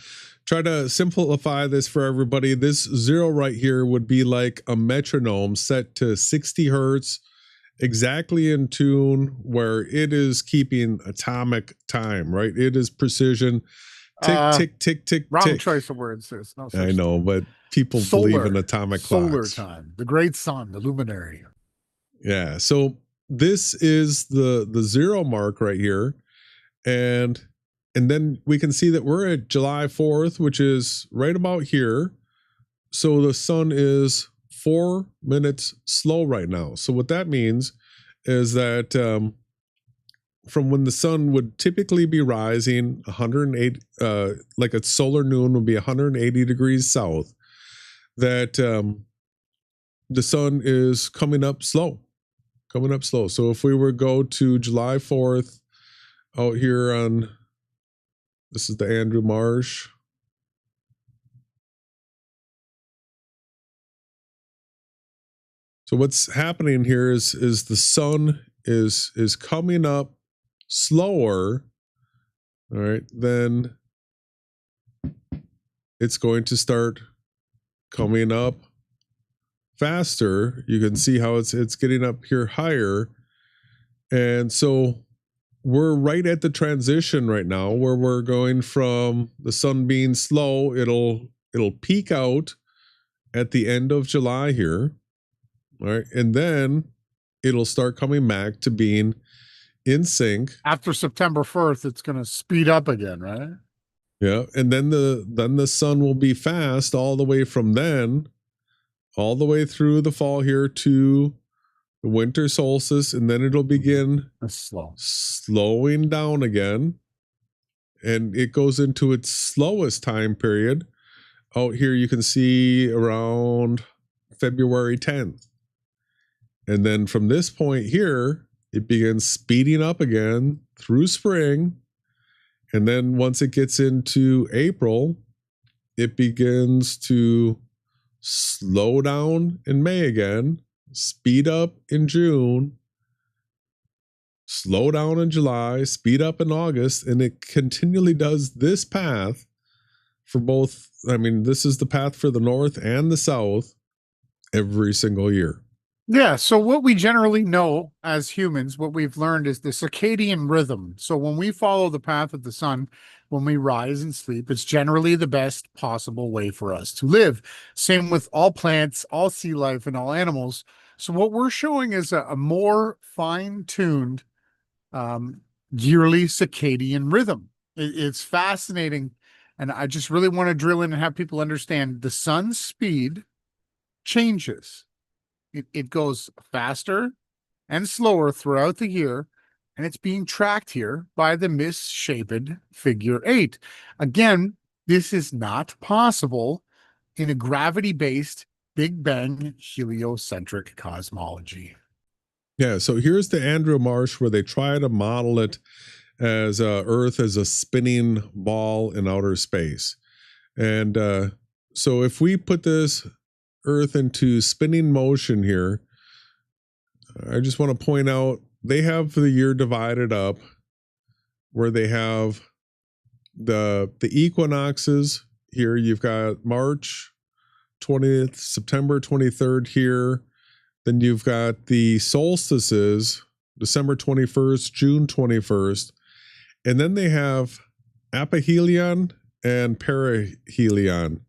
try to simplify this for everybody. This 0 right here would be like a metronome set to 60 hertz, exactly in tune, where it is keeping atomic time, right? It is precision. Tick, tick, tick, tick, wrong tick. choice of words. There's no such I know, thing. but people believe in atomic solar clocks. time, the great sun, the luminary. Yeah, so this is the 0 mark right here, and then we can see that we're at July 4th, which is right about here. So the sun is 4 minutes slow right now. So what that means is that from when the sun would typically be rising 108, like a solar noon would be 180 degrees south, that the sun is coming up slow. So if we were to go to July 4th out here on, this is the Andrew Marsh. So what's happening here is the sun is coming up slower, all right, then it's going to start coming up faster. You can see how it's getting up here higher. And so we're right at the transition right now where we're going from the sun being slow, it'll peak out at the end of July here. All right, and then it'll start coming back to being in sync. After September 1st, it's going to speed up again, right? Yeah, and then the sun will be fast all the way from then all the way through the fall here to the winter solstice, and then it'll begin slowing down again. And it goes into its slowest time period. Out here you can see around February 10th. And then from this point here, it begins speeding up again through spring. And then once it gets into April, it begins to slow down in May again, speed up in June, slow down in July, speed up in August, and it continually does this path for both. I mean, this is the path for the north and the south every single year. Yeah, so what we generally know as humans, what we've learned is the circadian rhythm. So when we follow the path of the sun, when we rise and sleep, it's generally the best possible way for us to live. Same with all plants, all sea life, and all animals. So what we're showing is a more fine-tuned yearly circadian rhythm. It's fascinating. And I just really want to drill in and have people understand the sun's speed changes. It goes faster and slower throughout the year, and it's being tracked here by the misshapen figure 8. Again, this is not possible in a gravity-based Big Bang heliocentric cosmology. Yeah, so here's the Andrew Marsh where they try to model it as Earth as a spinning ball in outer space. And so if we put this Earth into spinning motion here, I just want to point out they have the year divided up where they have the equinoxes here. You've got March 20th, September 23rd here. Then you've got the solstices, December 21st, June 21st. And then they have aphelion and perihelion.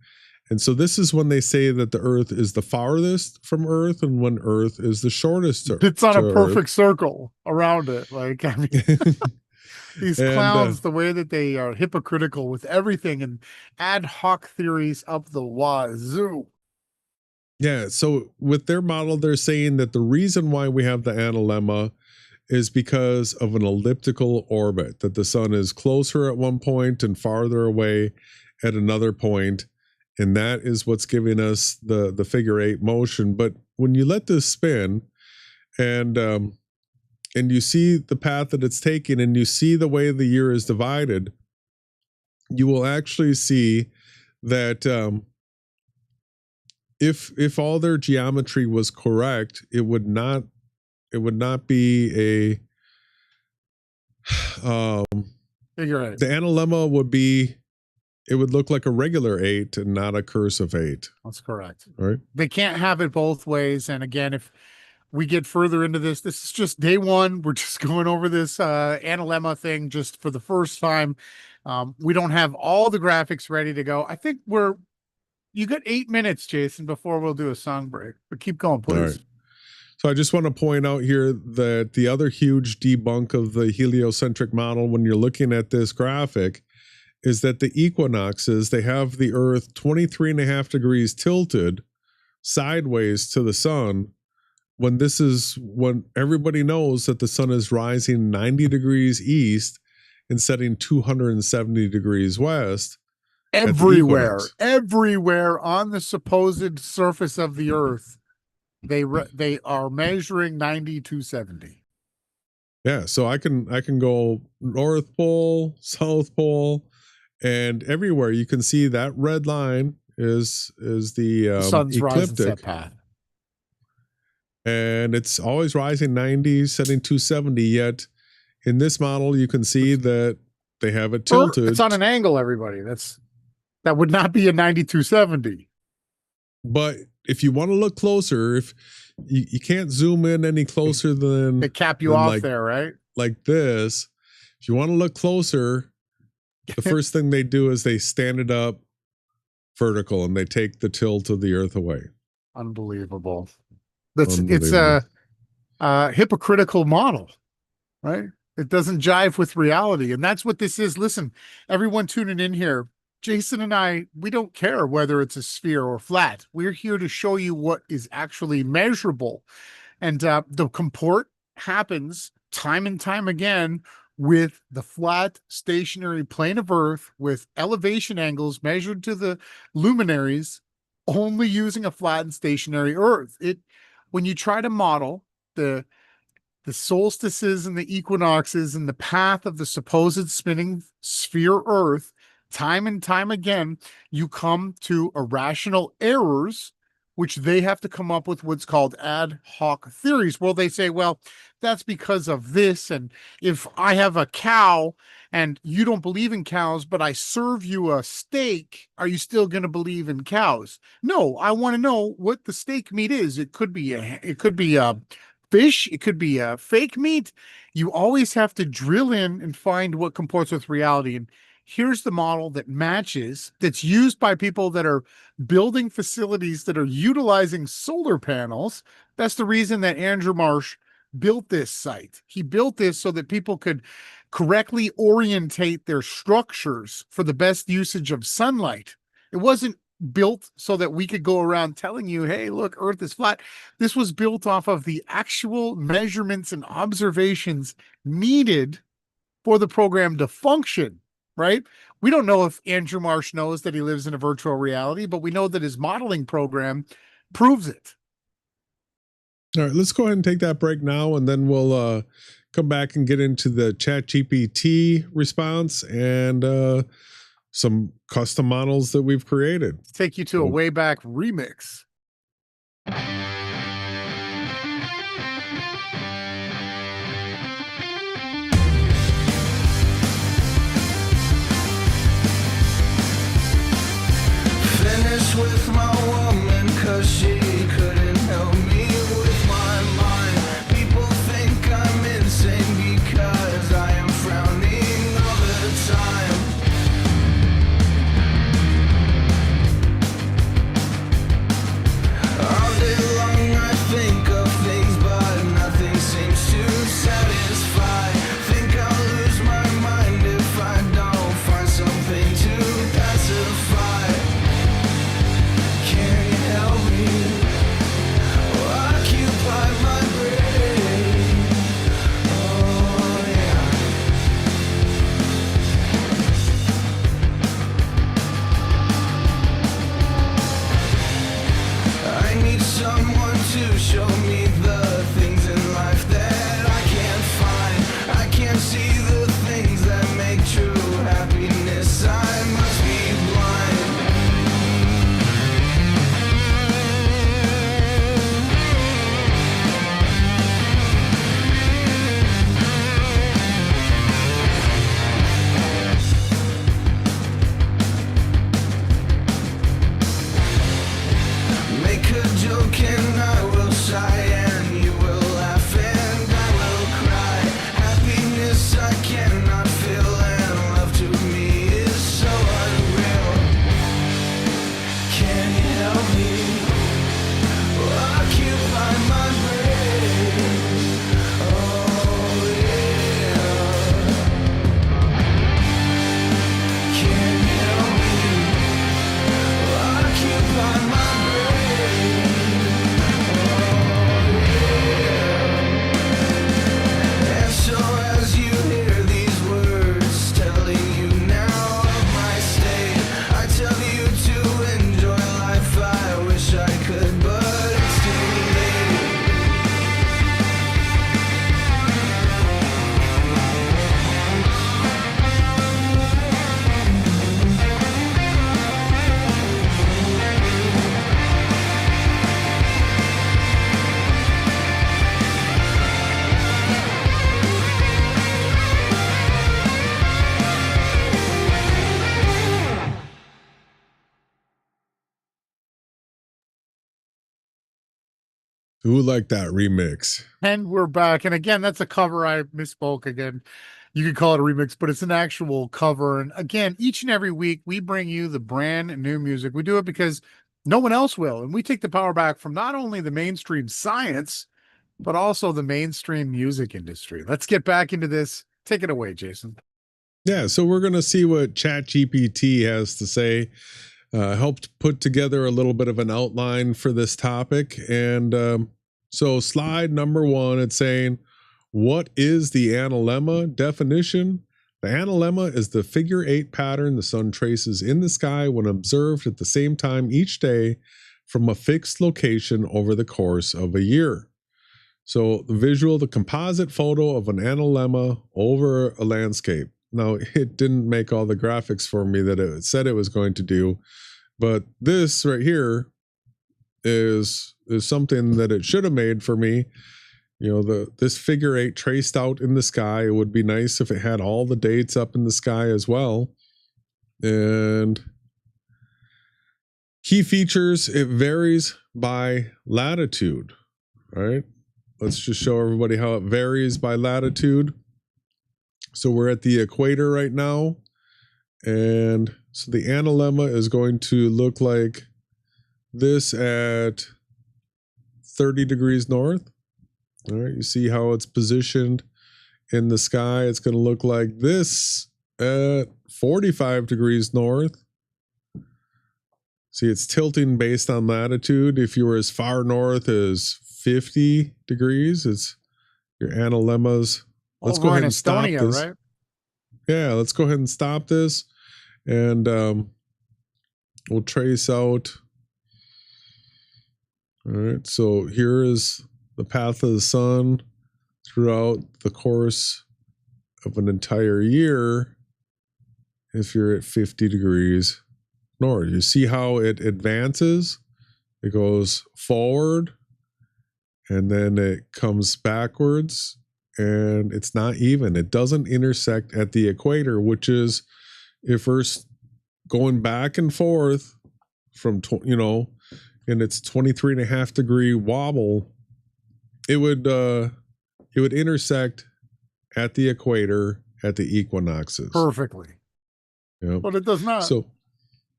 And so this is when they say that the Earth is the farthest from Earth and when Earth is the shortest to It's on a perfect Earth. circle around it. Like, I mean, these clowns, the way that they are hypocritical with everything and ad hoc theories up the wazoo. Yeah, so with their model, they're saying that the reason why we have the analemma is because of an elliptical orbit, that the sun is closer at one point and farther away at another point. And that is what's giving us the figure 8 motion. But when you let this spin and you see the path that it's taking and you see the way the year is divided, you will actually see that if all their geometry was correct, it would not be a Figure 8. The analemma would be, it would look like a regular 8 and not a cursive 8. That's correct. All right. They can't have it both ways. And again, if we get further into this is just day one. We're just going over this analemma thing just for the first time. We don't have all the graphics ready to go. I think you got 8 minutes, Jason, before we'll do a song break. But keep going, please. All right. So I just want to point out here that the other huge debunk of the heliocentric model when you're looking at this graphic is that the equinoxes, they have the Earth 23.5 degrees tilted sideways to the sun, when this is when everybody knows that the sun is rising 90 degrees east and setting 270 degrees west. Everywhere on the supposed surface of the Earth, they are measuring 90 to 70. Yeah, so I can go North Pole, South Pole, and everywhere you can see that red line is the sun's rise and ecliptic set path. And it's always rising 90, setting 270. Yet in this model, you can see that they have it tilted. It's on an angle, everybody. That would not be a 9270. But if you want to look closer, if you can't zoom in any closer than they cap you off like, there, right? Like this. If you want to look closer, the first thing they do is they stand it up vertical and they take the tilt of the Earth away. Unbelievable. It's a hypocritical model, right? It doesn't jive with reality. And that's what this is. Listen, everyone tuning in here, Jason and I, we don't care whether it's a sphere or flat. We're here to show you what is actually measurable. And the comport happens time and time again with the flat stationary plane of Earth with elevation angles measured to the luminaries, only using a flat and stationary Earth. When you try to model the solstices and the equinoxes and the path of the supposed spinning sphere Earth, time and time again, you come to irrational errors, which they have to come up with what's called ad hoc theories. Well, they say, well, that's because of this. And if I have a cow and you don't believe in cows, but I serve you a steak, are you still going to believe in cows? No, I want to know what the steak meat is. It could be a fish, it could be a fake meat. You always have to drill in and find what comports with reality. And here's the model that matches, that's used by people that are building facilities that are utilizing solar panels. That's the reason that Andrew Marsh built this site. He built this so that people could correctly orientate their structures for the best usage of sunlight. It wasn't built so that we could go around telling you, hey, look, Earth is flat. This was built off of the actual measurements and observations needed for the program to function, right? We don't know if Andrew Marsh knows that he lives in a virtual reality, but we know that his modeling program proves it. All right, let's go ahead and take that break now, and then we'll come back and get into the ChatGPT response and some custom models that we've created. Take you to a way back remix. Finish with my woman, 'cause she couldn't help me with my mind. People think I'm insane because I am frowning all the time. All day long I think of things, but nothing seems to satisfy. Think I'll lose my mind if I don't find something to pacify. Can you help me? Occupy my brain. Oh yeah. I need someone to show me the things in life that I can't find. I can't see the things that make true happiness. I must be blind. Make a joke and I will sigh, and you will laugh and I will cry. Happiness I cannot feel, and love to me is so unreal. Can you help me? Occupy my brain. Oh yeah. Can you help me? Occupy my brain. And so as you hear these words telling you now of my state, I tell you to enjoy life. I wish I could, but it's too late. Who liked that remix? And we're back. And again, that's a cover. I misspoke again. You could call it a remix, but it's an actual cover. And again, each and every week, we bring you the brand new music. We do it because no one else will. And we take the power back from not only the mainstream science, but also the mainstream music industry. Let's get back into this. Take it away, Jason. Yeah, so we're going to see what ChatGPT has to say. Helped put together a little bit of an outline for this topic. And so slide number 1, it's saying, what is the analemma definition? The analemma is the figure 8 pattern the sun traces in the sky when observed at the same time each day from a fixed location over the course of a year. So the visual, the composite photo of an analemma over a landscape. Now, it didn't make all the graphics for me that it said it was going to do, but this right here is something that it should have made for me. You know, this figure 8 traced out in the sky. It would be nice if it had all the dates up in the sky as well. And key features, it varies by latitude, right? Let's just show everybody how it varies by latitude. So we're at the equator right now. And so the analemma is going to look like this at 30 degrees north. All right, you see how it's positioned in the sky. It's going to look like this at 45 degrees north. See, it's tilting based on latitude. If you were as far north as 50 degrees, it's your analemmas. Let's go ahead and stop this. Right? Yeah, let's go ahead and stop this. And we'll trace out. All right, so here is the path of the sun throughout the course of an entire year. If you're at 50 degrees north, you see how it advances. It goes forward and then it comes backwards, and it's not even. It doesn't intersect at the equator, which is, if we're going back and forth from, in its 23.5 degree wobble, it would intersect at the equator at the equinoxes. Perfectly. Yeah. But it does not. So,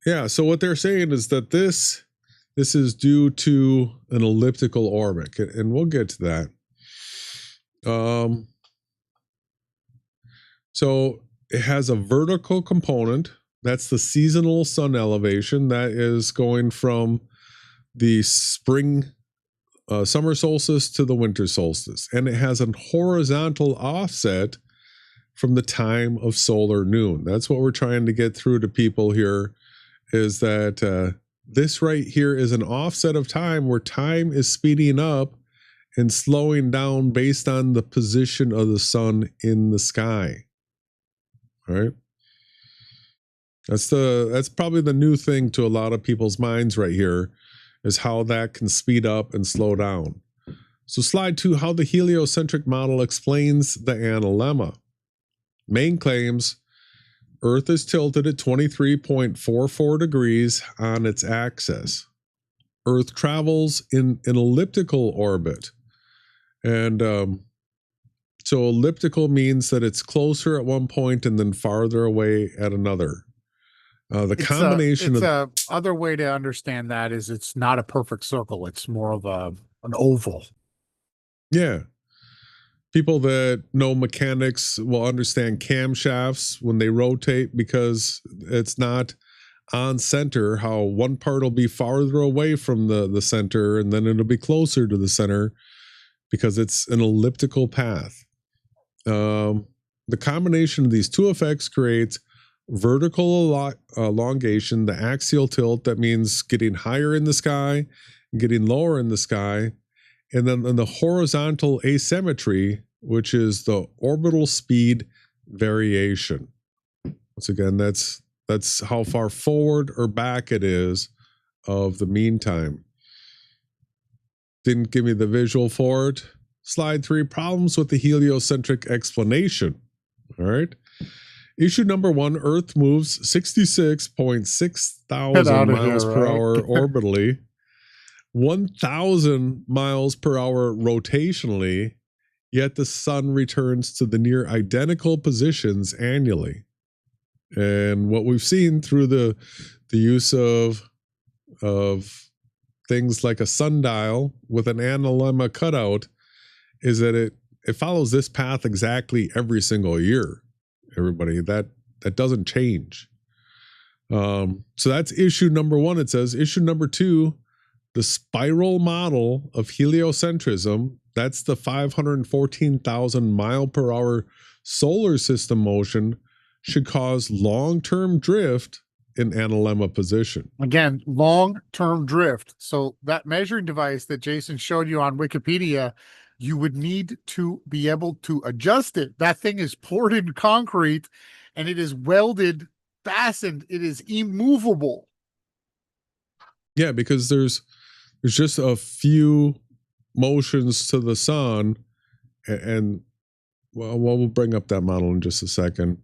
yeah. So what they're saying is that this is due to an elliptical orbit, and we'll get to that. So it has a vertical component. That's the seasonal sun elevation. That is going from the summer solstice to the winter solstice. And it has a horizontal offset from the time of solar noon. That's what we're trying to get through to people here, is that this right here is an offset of time where time is speeding up and slowing down based on the position of the sun in the sky. All right. That's probably the new thing to a lot of people's minds right here, is how that can speed up and slow down. So slide 2, how the heliocentric model explains the analemma. Main claims: Earth is tilted at 23.44 degrees on its axis. Earth travels in an elliptical orbit. And so elliptical means that it's closer at one point and then farther away at another. The other way to understand that is it's not a perfect circle. It's more of an oval. Yeah. People that know mechanics will understand camshafts when they rotate, because it's not on center, how one part will be farther away from the center and then it'll be closer to the center because it's an elliptical path. The combination of these two effects creates vertical elongation, the axial tilt, that means getting higher in the sky, getting lower in the sky, and then the horizontal asymmetry, which is the orbital speed variation. Once again, that's how far forward or back it is of the mean time. Didn't give me the visual for it. Slide 3, problems with the heliocentric explanation. All right. Issue number 1, Earth moves 66.6 thousand miles per hour orbitally, 1,000 miles per hour rotationally, yet the sun returns to the near identical positions annually. And what we've seen through the use of things like a sundial with an analemma cutout is that it follows this path exactly every single year. Everybody, That doesn't change. So that's issue number one. It says issue number two, the spiral model of heliocentrism, that's the 514,000 mile per hour solar system motion, should cause long-term drift in analemma position. Again, long-term drift. So that measuring device that Jason showed you on Wikipedia, you would need to be able to adjust it. That thing is poured in concrete and it is welded, fastened. It is immovable. Yeah, because there's just a few motions to the sun, and well, we'll bring up that model in just a second.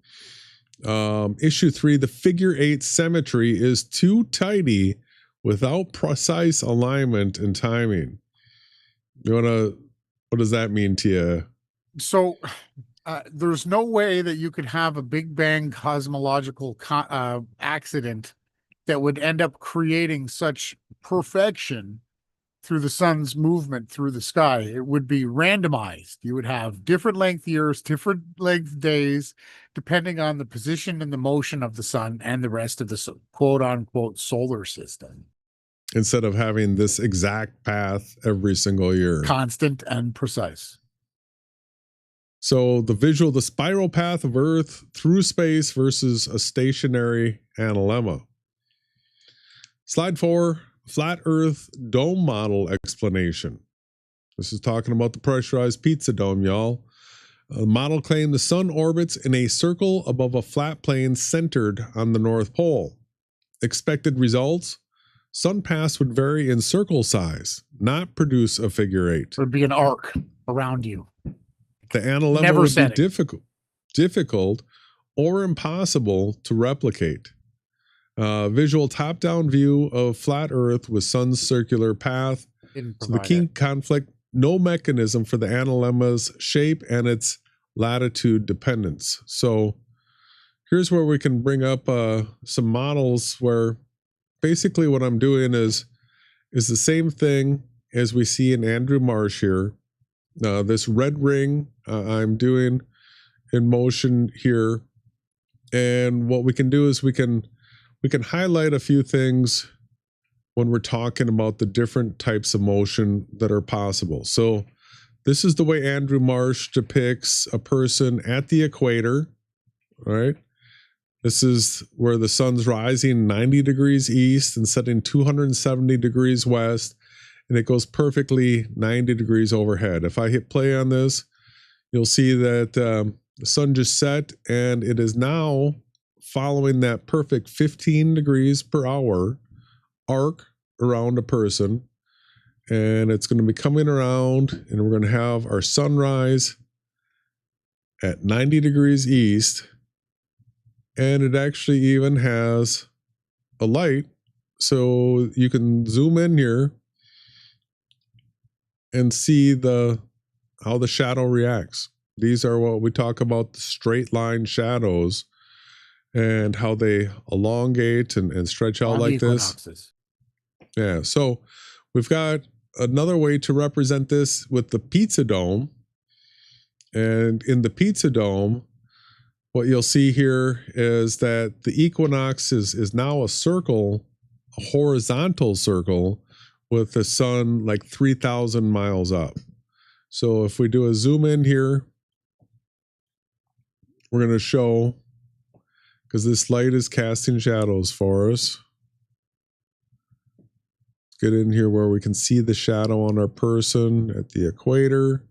Issue 3, the figure 8 symmetry is too tidy without precise alignment and timing. What does that mean to you? So there's no way that you could have a Big Bang cosmological accident that would end up creating such perfection through the sun's movement through the sky. It would be randomized. You would have different length years, different length days, depending on the position and the motion of the sun and the rest of the quote unquote solar system. Instead of having this exact path every single year. Constant and precise. So the spiral path of Earth through space versus a stationary analemma. Slide 4, flat Earth dome model explanation. This is talking about the pressurized PIZZADOME, y'all. The model claimed the sun orbits in a circle above a flat plane centered on the North Pole. Expected results? Sun paths would vary in circle size, not produce a figure 8. It would be an arc around you. The analemma would be difficult or impossible to replicate. Visual top-down view of flat Earth with sun's circular path. So the key conflict, no mechanism for the analemma's shape and its latitude dependence. So here's where we can bring up some models where basically what I'm doing is the same thing as we see in Andrew Marsh here. This red ring I'm doing in motion here. And what we can do is we can highlight a few things when we're talking about the different types of motion that are possible. So this is the way Andrew Marsh depicts a person at the equator, right? This is where the sun's rising 90 degrees east and setting 270 degrees west, and it goes perfectly 90 degrees overhead. If I hit play on this, you'll see that the sun just set, and it is now following that perfect 15 degrees per hour arc around a person. And it's going to be coming around, and we're going to have our sunrise at 90 degrees east. And it actually even has a light. So you can zoom in here and see how the shadow reacts. These are what we talk about, the straight line shadows, and how they elongate and stretch out like this. Yeah, so we've got another way to represent this with the PIZZADOME. And in the PIZZADOME, what you'll see here is that the equinox is now a circle, a horizontal circle, with the sun like 3,000 miles up. So if we do a zoom in here, we're going to show, because this light is casting shadows for us. Let's get in here where we can see the shadow on our person at the equator.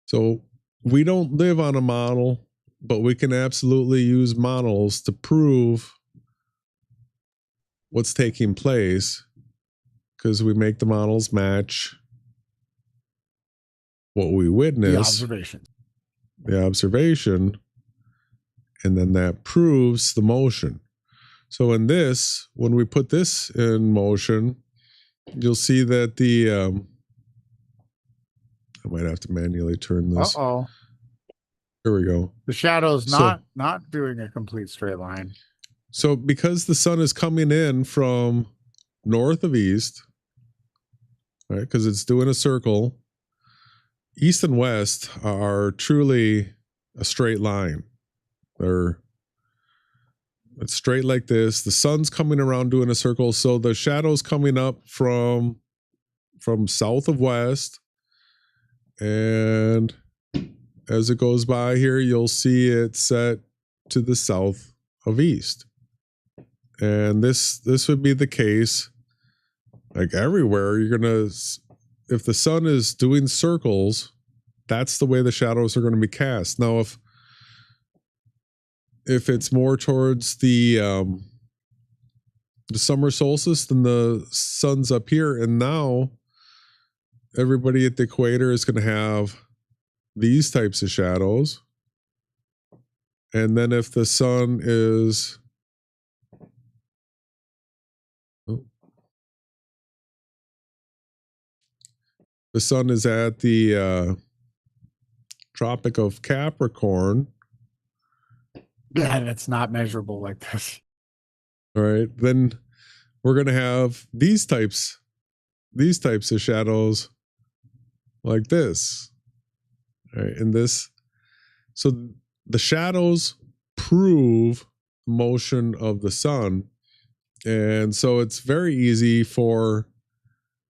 So we don't live on a model, but we can absolutely use models to prove what's taking place, because we make the models match what we witness. The observation, and then that proves the motion. So in this, when we put this in motion, you'll see that the I might have to manually turn this. Uh-oh. There we go. The shadow's not doing a complete straight line. So because the sun is coming in from north of east, right, because it's doing a circle, east and west are truly a straight line. It's straight like this. The sun's coming around doing a circle. So the shadow's coming up from south of west. And as it goes by here, you'll see it set to the south of east. And this would be the case like everywhere. You're going to, if the sun is doing circles, that's the way the shadows are going to be cast. Now, if it's more towards the summer solstice, then the sun's up here, and now everybody at the equator is going to have these types of shadows. And then if the sun is at the Tropic of Capricorn. Yeah, that's not measurable like this. All right, then we're going to have these types of shadows like this. All right, and this, so the shadows prove motion of the sun. And so it's very easy for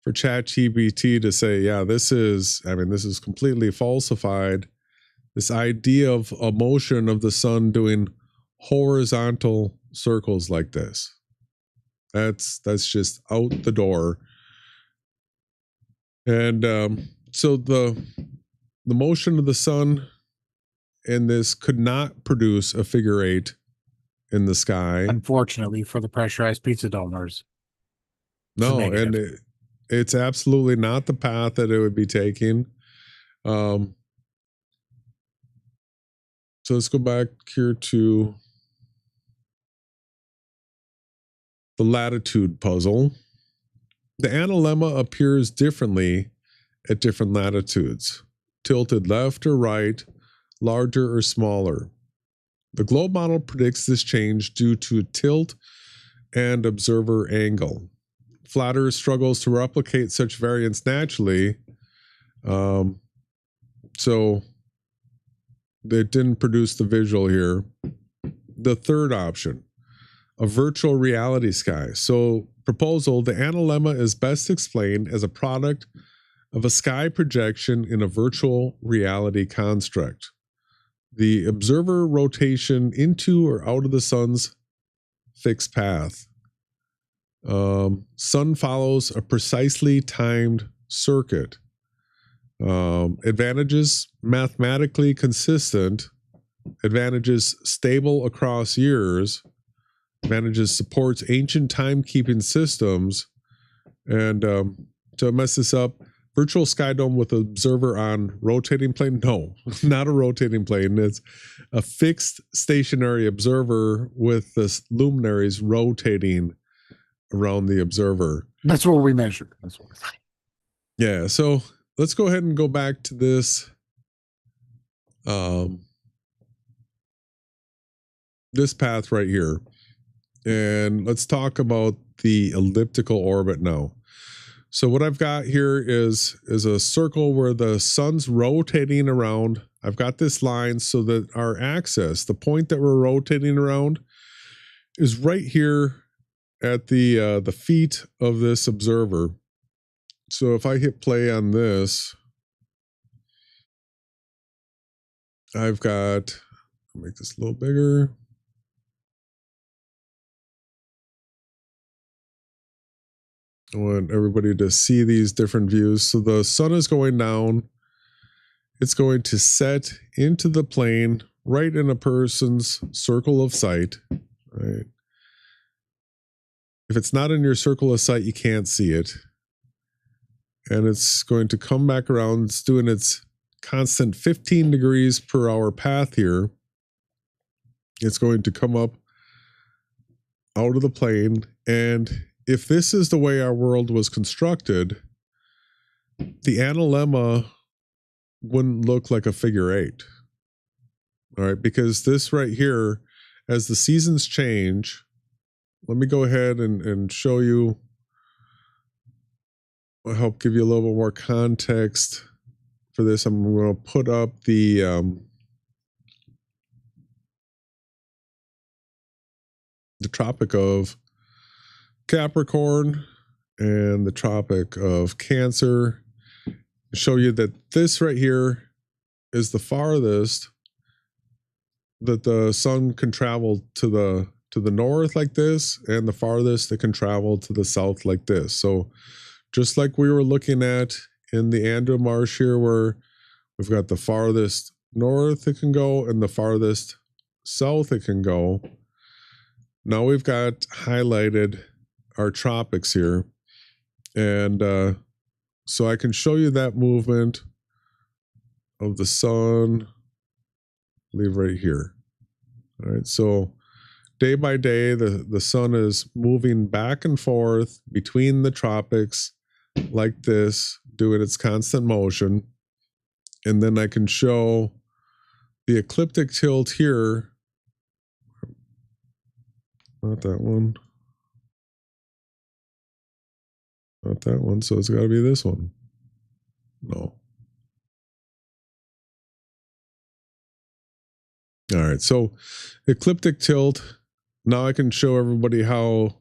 ChatGPT to say, yeah, this is completely falsified. This idea of a motion of the sun doing horizontal circles like this. That's just out the door. And so the motion of the sun in this could not produce a figure eight in the sky. Unfortunately for the pressurized pizza domers. No, and it's absolutely not the path that it would be taking. So let's go back here to the latitude puzzle. The analemma appears differently at different latitudes, tilted left or right, larger or smaller. The globe model predicts this change due to tilt and observer angle. Flat Earth struggles to replicate such variance naturally, so they didn't produce the visual here. The third option, a virtual reality sky. So proposal, the analemma is best explained as a product of a sky projection in a virtual reality construct. The observer rotation into or out of the sun's fixed path. Sun follows a precisely timed circuit. Advantages mathematically consistent. Advantages stable across years. Advantages supports ancient timekeeping systems. And to mess this up, virtual sky dome with observer on rotating plane? No, not a rotating plane. It's a fixed stationary observer with the luminaries rotating around the observer. That's what we measured. Yeah, so let's go ahead and go back to this this path right here. And let's talk about the elliptical orbit now. So what I've got here is a circle where the sun's rotating around. I've got this line so that our axis, the point that we're rotating around, is right here at the feet of this observer. So if I hit play on this, I've got, I'll make this a little bigger. I want everybody to see these different views. So the sun is going down. It's going to set into the plane right in a person's circle of sight. Right. If it's not in your circle of sight, you can't see it. And it's going to come back around. It's doing its constant 15 degrees per hour path here. It's going to come up out of the plane. And if this is the way our world was constructed, the analemma wouldn't look like a figure eight. All right, because this right here, as the seasons change, let me go ahead and show you. I'll help give you a little bit more context for this. I'm going to put up the the Tropic of Capricorn and the Tropic of Cancer. Show you that this right here is the farthest that the sun can travel to the north like this, and the farthest it can travel to the south like this. So just like we were looking at in the Andrew Marsh here, where we've got the farthest north it can go and the farthest south it can go. Now we've got highlighted our tropics here. And so I can show you that movement of the sun, leave right here. All right, so day by day, the sun is moving back and forth between the tropics like this, doing its constant motion. And then I can show the ecliptic tilt here. Not that one. Not that one, so it's got to be this one. No. All right, so ecliptic tilt. Now I can show everybody how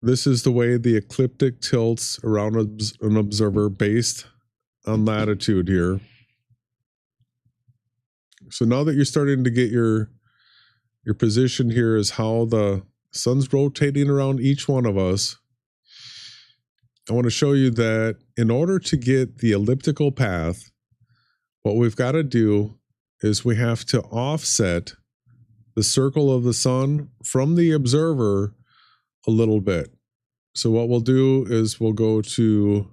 this is the way the ecliptic tilts around an observer based on latitude here. So now that you're starting to get your position here is how the sun's rotating around each one of us. I want to show you that in order to get the elliptical path, what we've got to do is we have to offset the circle of the sun from the observer a little bit. So what we'll do is we'll go to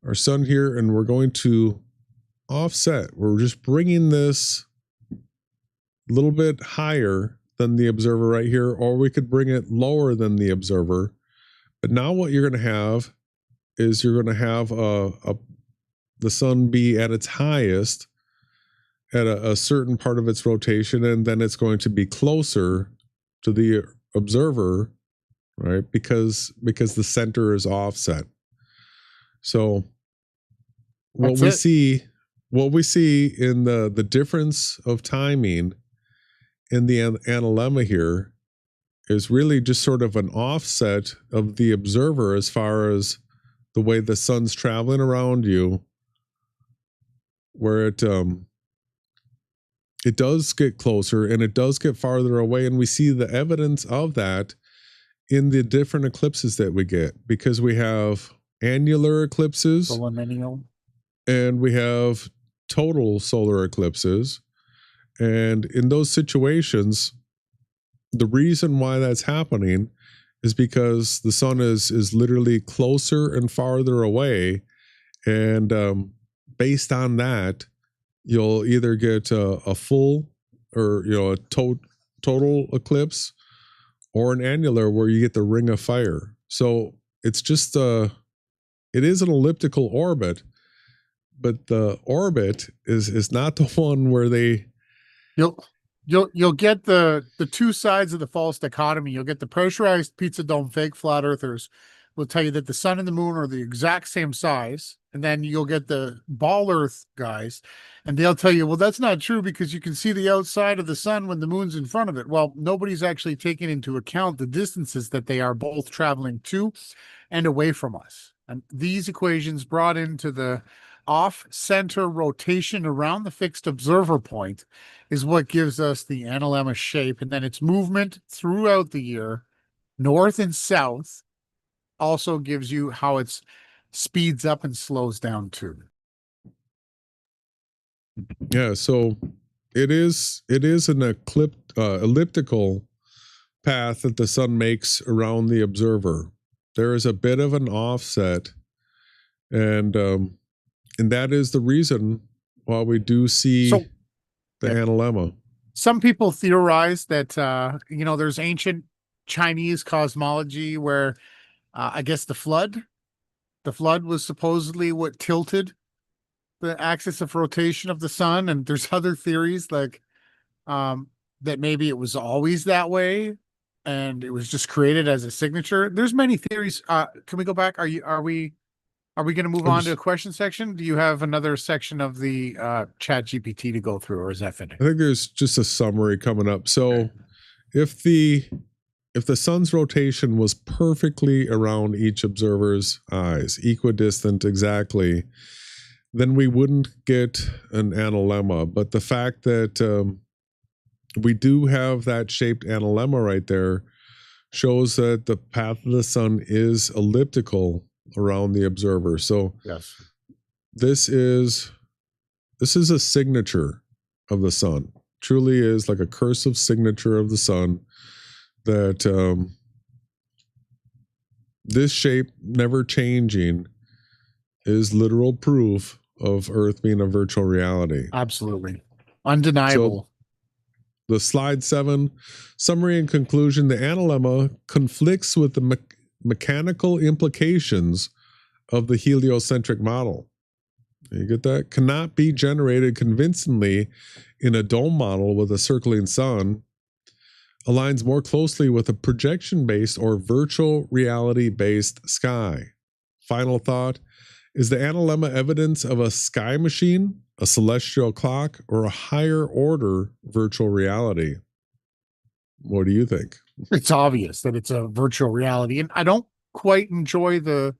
our sun here and we're going to offset. We're just bringing this a little bit higher than the observer right here, or we could bring it lower than the observer. But now what you're going to have is you're going to have the sun be at its highest at a certain part of its rotation, and then it's going to be closer to the observer, right? Because the center is offset. So what we see in the difference of timing in the analemma here is really just sort of an offset of the observer as far as the way the sun's traveling around you, where it does get closer and it does get farther away. And we see the evidence of that in the different eclipses that we get, because we have annular eclipses and we have total solar eclipses. And in those situations, the reason why that's happening is because the sun is literally closer and farther away. And based on that, you'll either get a full or a total eclipse, or an annular where you get the ring of fire. So it's just it is an elliptical orbit, but the orbit is not the one where they You'll get the two sides of the false dichotomy. You'll get the pressurized PIZZADOME fake flat earthers will tell you that the sun and the moon are the exact same size. And then you'll get the ball earth guys, and they'll tell you, well, that's not true because you can see the outside of the sun when the moon's in front of it. Well, nobody's actually taking into account the distances that they are both traveling to and away from us. And these equations brought into the off-center rotation around the fixed observer point is what gives us the analemma shape. And then its movement throughout the year, north and south, also gives you how it's speeds up and slows down too. Yeah, so it is an elliptical path that the sun makes around the observer. There is a bit of an offset, and that is the reason why we do see the analemma. Some people theorize that there's ancient Chinese cosmology where I guess the flood was supposedly what tilted the axis of rotation of the sun. And there's other theories like that maybe it was always that way and it was just created as a signature. There's many theories. Can we go back? Are we going to move on to a question section? Do you have another section of the chat GPT to go through, or is that finished? I think there's just a summary coming up. So if the sun's rotation was perfectly around each observer's eyes, equidistant exactly, then we wouldn't get an analemma. But the fact that we do have that shaped analemma right there shows that the path of the sun is elliptical around the observer. So Yes. this is a signature of the sun. Truly is like a cursive signature of the sun, that this shape never changing is literal proof of Earth being a virtual reality. Absolutely. Undeniable. So the slide 7 summary and conclusion: the analemma conflicts with the mechanical implications of the heliocentric model. You get that? Cannot be generated convincingly in a dome model with a circling sun. Aligns more closely with a projection-based or virtual reality-based sky. Final thought: is the analemma evidence of a sky machine, a celestial clock, or a higher order virtual reality? What do you think? It's obvious that it's a virtual reality. And I don't quite enjoy the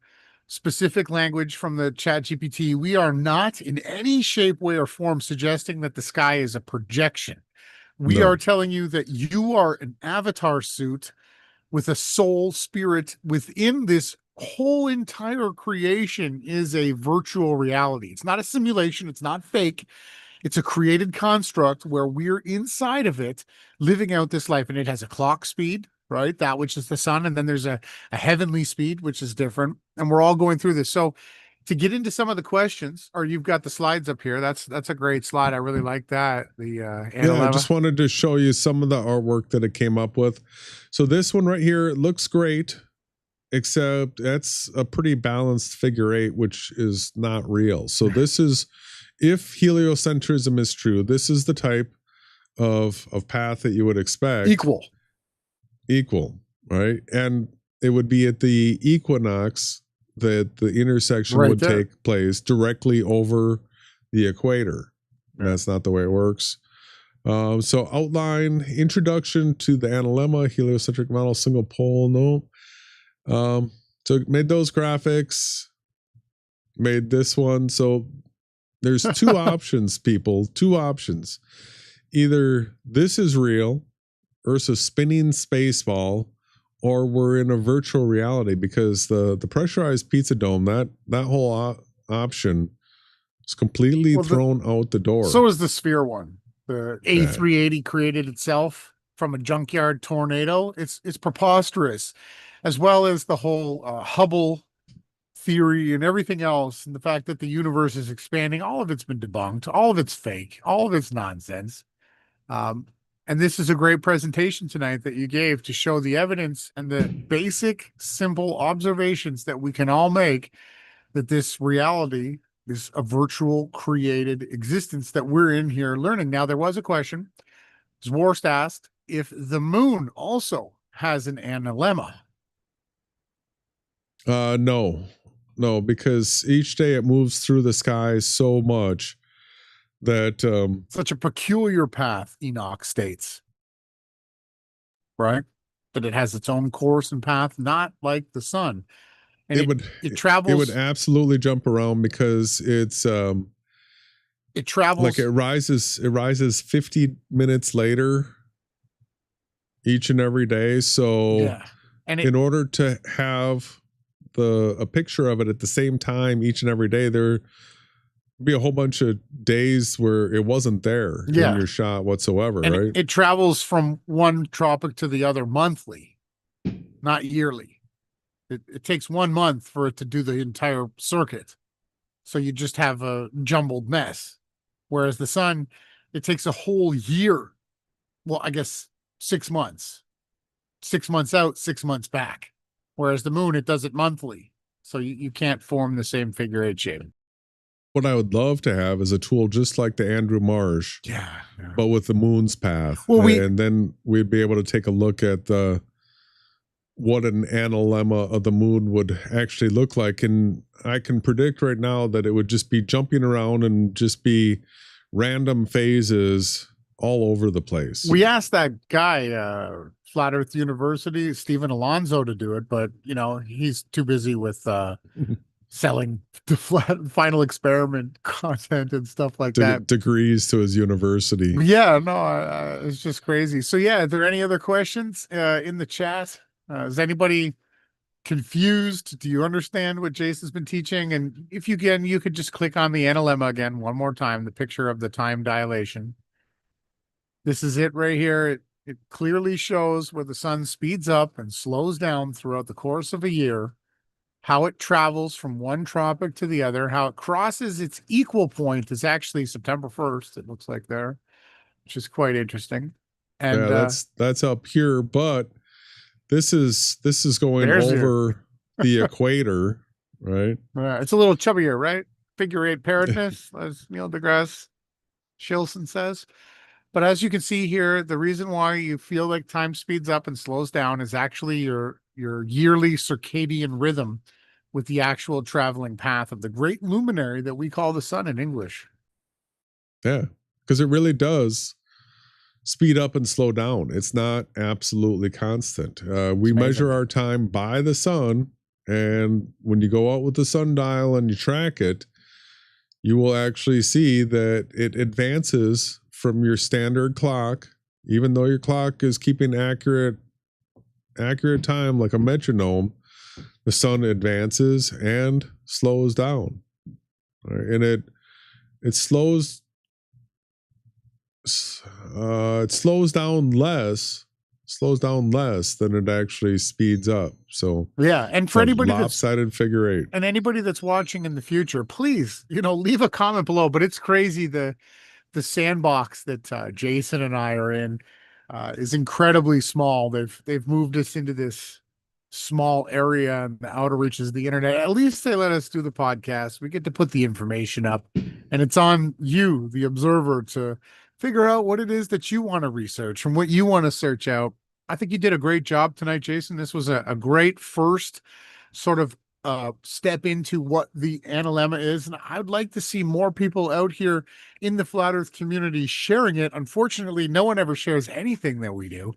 specific language from the ChatGPT. We are not in any shape, way, or form suggesting that the sky is a projection. We No. are telling you that you are an avatar suit with a soul spirit within this whole entire creation is a virtual reality. It's not a simulation. It's not fake. It's a created construct where we're inside of it, living out this life. And it has a clock speed, right? That which is the sun. And then there's a heavenly speed, which is different. And we're all going through this. So to get into some of the questions, or you've got the slides up here. That's a great slide. I really like that. The Yeah, I just wanted to show you some of the artwork that it came up with. So this one right here, it looks great, except that's a pretty balanced figure 8, which is not real. So this is, if heliocentrism is true, this is the type of path that you would expect. Equal, right? And it would be at the equinox that the intersection Right would there. take place directly over the equator. Yeah. That's not the way it works. So outline: introduction to the analemma, heliocentric model, single pole. No. So made those graphics, made this one. So there's two options, people. Two options. Either this is real, Earth's a spinning space ball, or we're in a virtual reality, because the pressurized PIZZADOME, that whole option is completely thrown out the door. So is the sphere one. The A380 created itself from a junkyard tornado. It's preposterous, as well as the whole Hubble theory and everything else, and the fact that the universe is expanding. All of it's been debunked. All of it's fake. All of it's nonsense. And this is a great presentation tonight that you gave to show the evidence and the basic, simple observations that we can all make that this reality is a virtual created existence that we're in here learning. Now, there was a question. Zworst asked if the moon also has an analemma. No, because each day it moves through the sky so much that such a peculiar path, Enoch states, right? That it has its own course and path, not like the sun. And it travels. It would absolutely jump around, because it's it travels like it rises 50 minutes later each and every day. So yeah. And in order to have a picture of it at the same time each and every day, there be a whole bunch of days where it wasn't there in your shot whatsoever, and right? It travels from one tropic to the other monthly, not yearly. It takes 1 month for it to do the entire circuit. So you just have a jumbled mess. Whereas the sun, it takes a whole year. Well, I guess 6 months. 6 months out, 6 months back. Whereas the moon, it does it monthly. So you can't form the same figure 8 shape. What I would love to have is a tool just like the Andrew Marsh, but with the moon's path. Well, and then we'd be able to take a look at what an analemma of the moon would actually look like. And I can predict right now that it would just be jumping around and just be random phases all over the place. We asked that guy, Flat Earth University, Stephen Alonso, to do it, but he's too busy with selling the final experiment content and stuff like that. Degrees to his university. Yeah, no, it's just crazy. So yeah, are there any other questions in the chat? Is anybody confused? Do you understand what Jason's been teaching? And if you can, you could just click on the Analemma again one more time, the picture of the time dilation. This is it right here. It clearly shows where the sun speeds up and slows down throughout the course of a year, how it travels from one tropic to the other, how it crosses its equal point is actually September 1st, it looks like there, which is quite interesting. And yeah, that's up here, but this is going over the equator, right? It's a little chubbier, right? Figure 8 pairedness, as Neil deGrasse Shilson says. But as you can see here, the reason why you feel like time speeds up and slows down is actually your yearly circadian rhythm with the actual traveling path of the great luminary that we call the sun in English. Yeah, because it really does speed up and slow down. It's not absolutely constant. We measure our time by the sun, and when you go out with the sundial and you track it, you will actually see that it advances from your standard clock, even though your clock is keeping accurate time like a metronome. The sun advances and slows down, right? And it slows down less than it actually speeds up. So yeah, and for anybody lop-sided figure 8, and anybody that's watching in the future, please leave a comment below. But it's crazy, the sandbox that Jason and I are in is incredibly small. They've moved us into this small area in the outer reaches of the internet. At least they let us do the podcast. We get to put the information up, and it's on you, the observer, to figure out what it is that you want to research and what you want to search out. I think you did a great job tonight, Jason. This was a great first sort of step into what the Analemma is, and I'd like to see more people out here in the flat earth community sharing it. Unfortunately, no one ever shares anything that we do.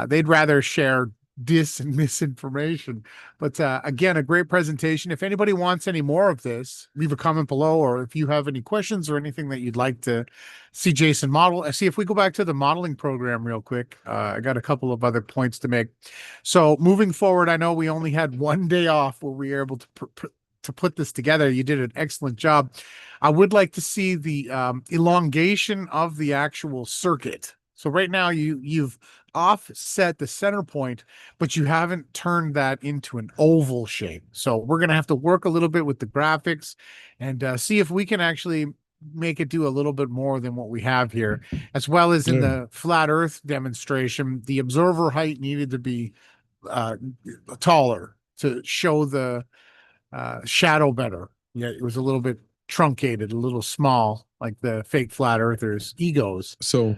They'd rather share dis and misinformation. But again, a great presentation. If anybody wants any more of this, leave a comment below, or if you have any questions or anything that you'd like to see Jason model. See, if we go back to the modeling program real quick, I got a couple of other points to make. So moving forward, I know we only had one day off where we were able to put this together. You did an excellent job. I would like to see the elongation of the actual circuit. So right now you've offset the center point, but you haven't turned that into an oval shape. So we're going to have to work a little bit with the graphics and see if we can actually make it do a little bit more than what we have here, as well as in the flat earth demonstration. The observer height needed to be taller to show the shadow better. Yeah, it was a little bit truncated, a little small, like the fake flat earthers' egos. So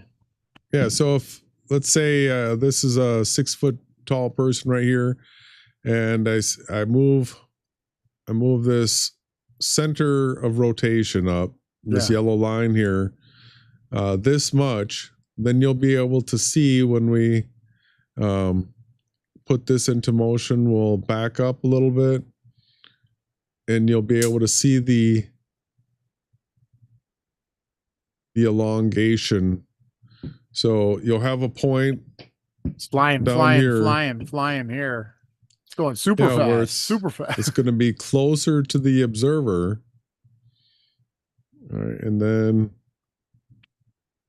yeah, so if let's say this is a 6 foot tall person right here, and I move this center of rotation up, this yellow line here, this much, then you'll be able to see when we put this into motion. We'll back up a little bit, and you'll be able to see the elongation. So you'll have a point. It's flying here. It's going super fast. Super fast. It's going to be closer to the observer. All right, and then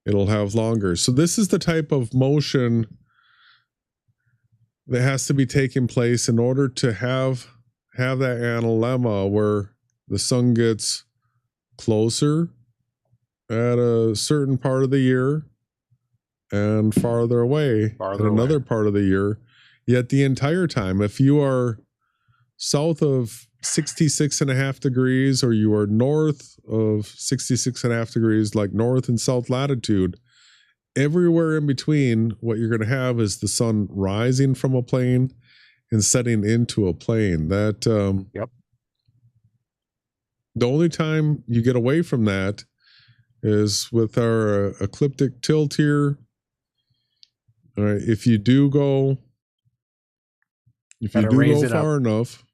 it'll have longer. So this is the type of motion that has to be taking place in order to have that analemma where the sun gets closer at a certain part of the year and farther away at another part of the year. Yet the entire time, if you are south of 66.5 degrees or you are north of 66.5 degrees, like north and south latitude, everywhere in between, what you're going to have is the sun rising from a plane and setting into a plane. That the only time you get away from that is with our ecliptic tilt here. All right, if you do go far enough,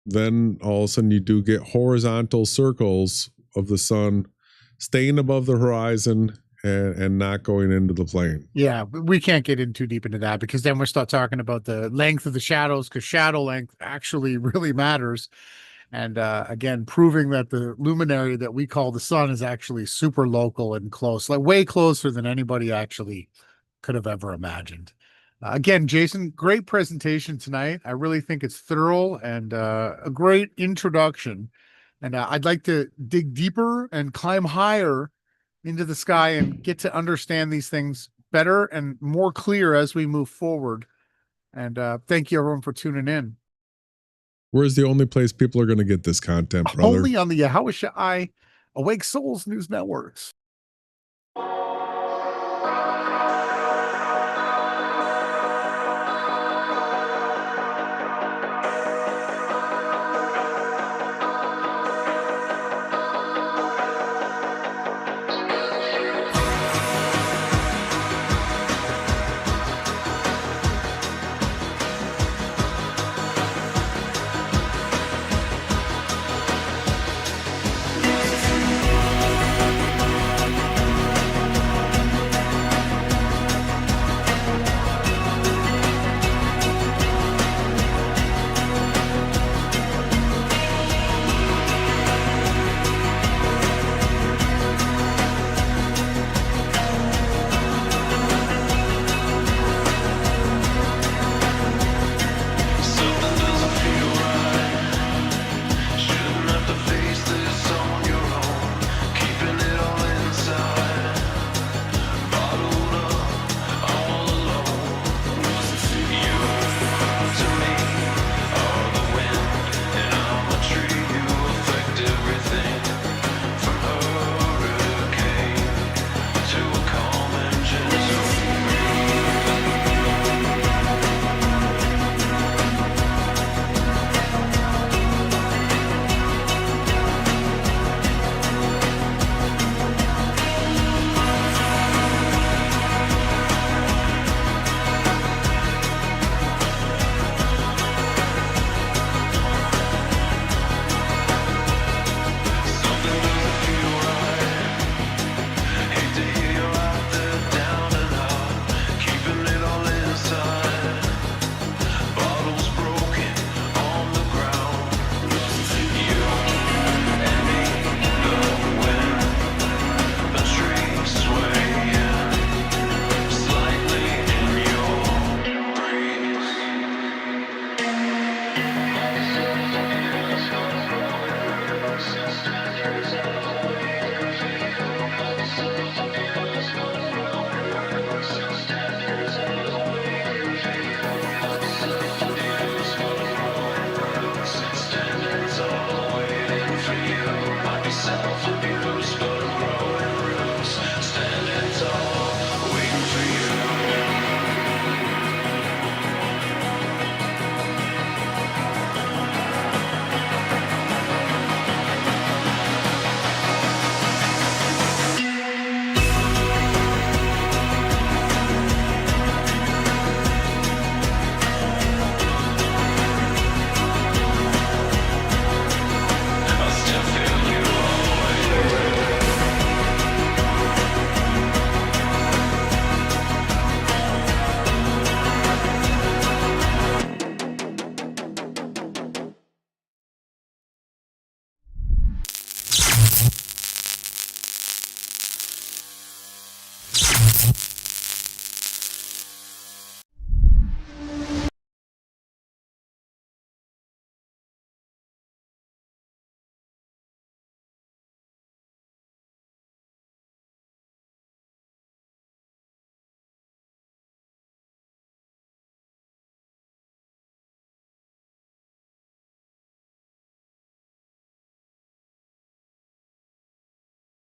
then all of a sudden you do get horizontal circles of the sun staying above the horizon and not going into the plane. Yeah, we can't get in too deep into that because then we'll start talking about the length of the shadows, because shadow length actually really matters. And again, proving that the luminary that we call the sun is actually super local and close, like way closer than anybody actually could have ever imagined. Again, Jason, great presentation tonight. I really think it's thorough and a great introduction. And I'd like to dig deeper and climb higher into the sky and get to understand these things better and more clear as we move forward. And thank you everyone for tuning in. Where's the only place people are going to get this content, brother? Only on the Yahweh Awake Souls News Networks.